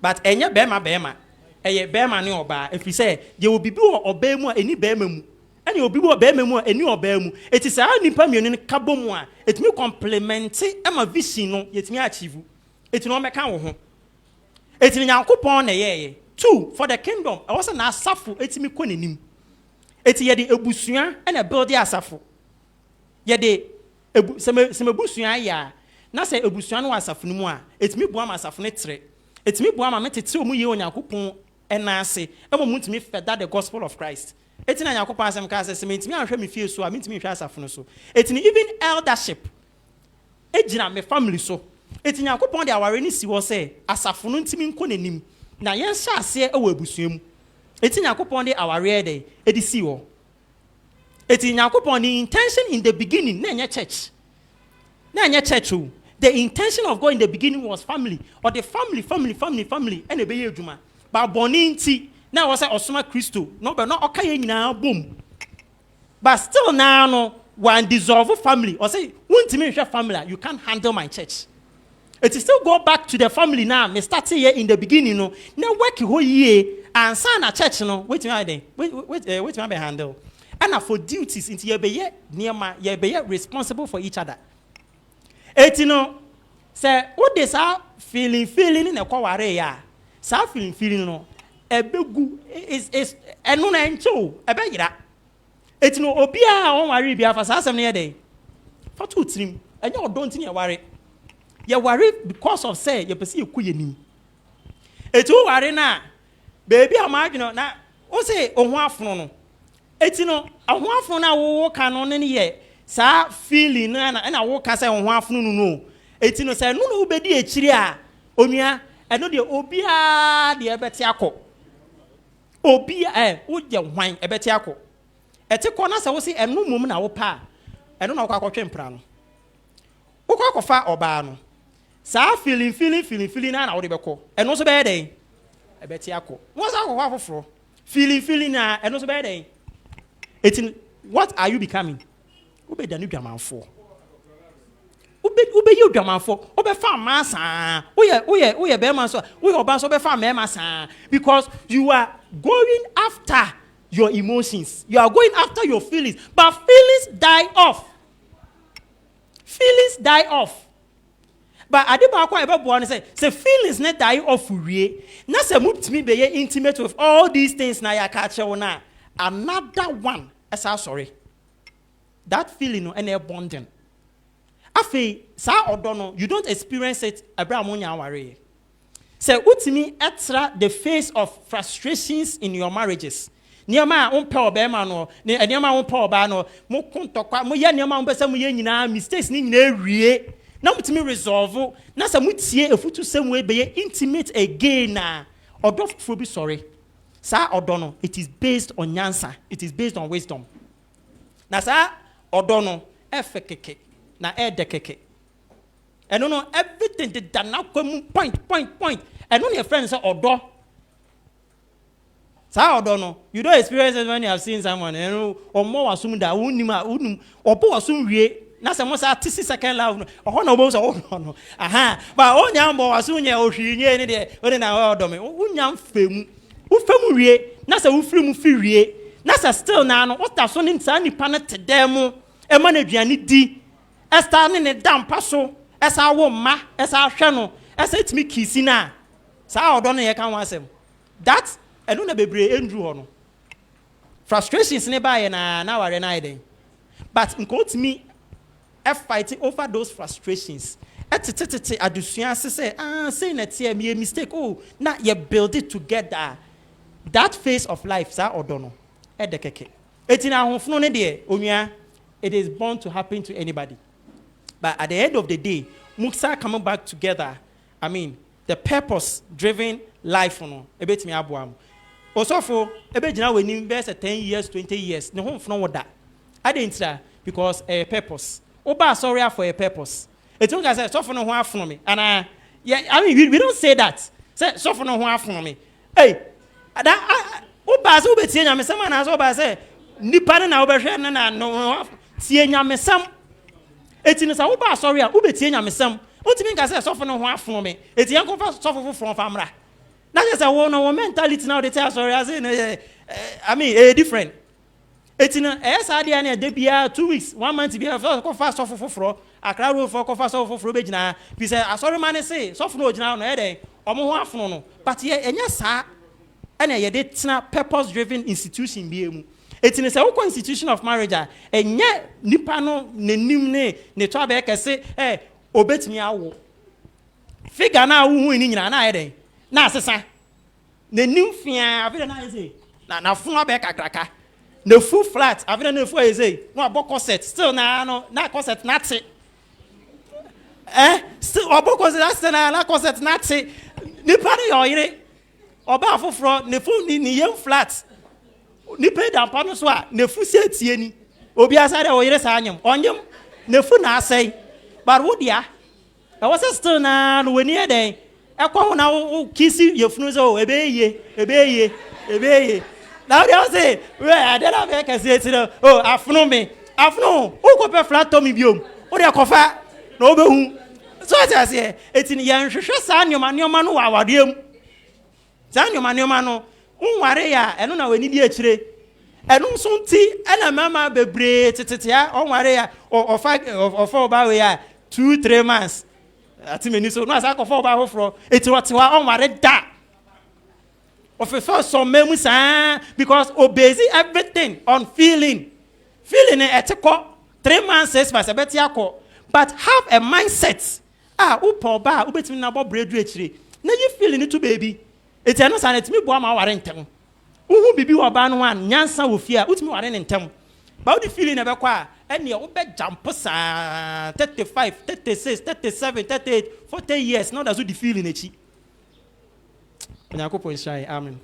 But enye bema eye bema ne oba efi say ye obi bi oba mu a eni bema mu. Eni obi bi oba mu a eni oba mu. Eti say nipa mienu ne kabo mu a etimi complement ema vision no yetimi achieve. Eti no meka wo ho. Etini Yakopon na ye 2 for the kingdom. I was na asafo etimi kɔ nanim. Eti ye de ebusua na build asafo. Ye de semebusua ya na se ebusua no asafo no mu a etimi bua ma asafo ne tre. Etimi bua ma metete omu ye Onyankopon ena ase emo mutimi feda the gospel of Christ. Etina Yakopon asem ka ase metimi ahwe me fie so a metimi hwe asafo no so. Etini even eldership ejina me family so. Etini Yakopon de aware ni si wo se asafo no ntimi nko nanim na yen hya ase e wo ebusua mu. Etini Yakopon de aware de edi si wo. Etini Yakopon the intention in the beginning na nya church. Na nya church o. The intention of God in the beginning was family, or the family, and a be adwuma. But boni nti Now was Osuma Christo. No, but not okay now, boom. But still now, no, one dissolve family. Or say, won't me family, you can't handle my church. It is still go back to the family now. Me start here in the beginning, no. Now work whole year and sign a church, no. Wait me handle. And for duties into your be near my ye be responsible for each other. Etino say what this are feeling in a kware ya. Sa feeling no. Ebegu is enu na ncho ebe yira. Etino obia on worry bia for asem ne dey. For two trim. Enya odon tin ya worry. You worry because of say you pese you kuyenim. Etu worry na baby amagino na o say ohun afono no. Etino ohun afono na wo ka no ne ye sa feeling na wo ka say ohun afono no. Etino say no obedi ekiri a onua eno de obia de ebeti akọ. Obia wo je hwan ebeti akọ. Ete kọ na say wo say eno mum na wo pa. Eno na wo ka kwotwe mpra no. Wo kwa kofa oba no. Sa feeling na wo de beko. Eno so be den. Ebeti akọ. Wo sa akọ afoforo. Feeling na eno so be den. Etin what are you becoming? Ube danu dwamanfo. Ube you dwamanfo. Ube fa masa. Oye be man so. Oye oba so be fa me masa because you are going after your emotions. You are going after your feelings. But feelings die off. Feelings die off. But adiba kwa ebe bo say feelings not die off we. Na say mutimi be intimate with all these things na ya catch na. Another one, sorry. That feeling no any bonding. Afi sa odono, you don't experience it abramonya worry. Say utimi extra the face of frustrations in your marriages. Niama umpe obema no, niama umpe oba no, mo kontokwa, mo ye niama umpesa mo ye nyina mistakes ni nyina ewie. Na mutimi resolve, na sa mutie efutu semwe be intimate again na. Odo fo bi sorry. Sa odono, it is based on nyansa. It is based on wisdom. Na sa odono, efekeke, na edekeke. And no everything the dana point. And no your friends say odo. Sa odono, you don't experience it when you have seen someone. And or more assume that unum or po assume we. Na se mo sa 30 second love. Oh no bo so no. Aha. But onyam bo assume ye ohwinye ni de. Oni na odome. Unyam femu. Ufemu wie na se ufiri mu fi wie na se still na no what so ni nsa nipa na tedem e ma na aduane di esta ne dampa so esa wo ma esa hwe no esa timi kisi na sa odo no ye kan wasem that eno na bebre endru ho no frustrations ne ba ye na ware na iden but nko timi fighting over those frustrations etitititi adusua se say na tie me mistake na ye build it together. That phase of life, sa odono, edekeke. Etina honfno ne de onua, it is born to happen to anybody. But at the end of the day, muksa coming back together. I mean, the purpose-driven life, no. Ebetimi aboam. Osofo, ebe jina we ni best 10 years, 20 years. Ne honfno woda. Adentra because a purpose. Oba sorry for a purpose. Etu nga say sofo no ho afno me. And I mean, we don't say that. Say sofo no ho afno me. Hey. Oba so betie nyamesam na so ba say nipa na obehwe na no tie nyamesam etini sa oba sorry a obetie nyamesam otimi nka say sofo no ho afo me eti yanko fa sofo from famra na just say wo mentality now they tell sorry as in I mean different etina esa dia na de bia 2 weeks 1 month bia ko fa sofo foforo akra ro fo ko fa sofo foforo be gina bi say asori man say sofo no gina no e den omo ho afo no but ye enya sa and a yedetna purpose-driven institution be emu. It is a institution of marriage. And yet, nipano ne nimne ne to abeka say, obet me awo. Figure na wu ni nyina na ede. Na asesa. Ne nim fia avida na say. Na fun abeka kraka. The full flat avida na fu say. No aboko set. Still na corset na te. Still aboko set na corset na te. Nipano yo ire. Oba afoforo ne fu ni yem flat ni pay down pano so a ne fu se tie ni obi asade o yire sa anyem onyem ne fu na asai but wo dia e was still na no weni e den e kwa ho na wo kisi ye funu so ebeye Ebe now they say, well, I don't have a say to oh, afno me. Afno, who could flat Tommy Biom? What do you cover? No, so I say, it's in Yan Shashan, your man, who are Wadium. San your man, Unwarea, and no, we need a tree. And also tea, and a mamma be braid, titia, on Warea, or 5 or 4 by 2-3 months. At me, so no, I go 4 by 4. It's what you are on Warea da. Of a first, some memories, because obey everything on feeling. Feeling it 3 months, 6 months, but have a mindset. Upo ba, ubetimi na bo bread actually. Na you feeling it to baby. It's a no sign it's me boy ma ware ntem. Uhu bibi wo ba no wan nyansa wo fia, utimi ware ntem. But the feeling ebe kwa, ene wo be jump sa 35, 36, 37, 38, 40 years. Now that's what the feeling echi. Nyakopon shine. Amen.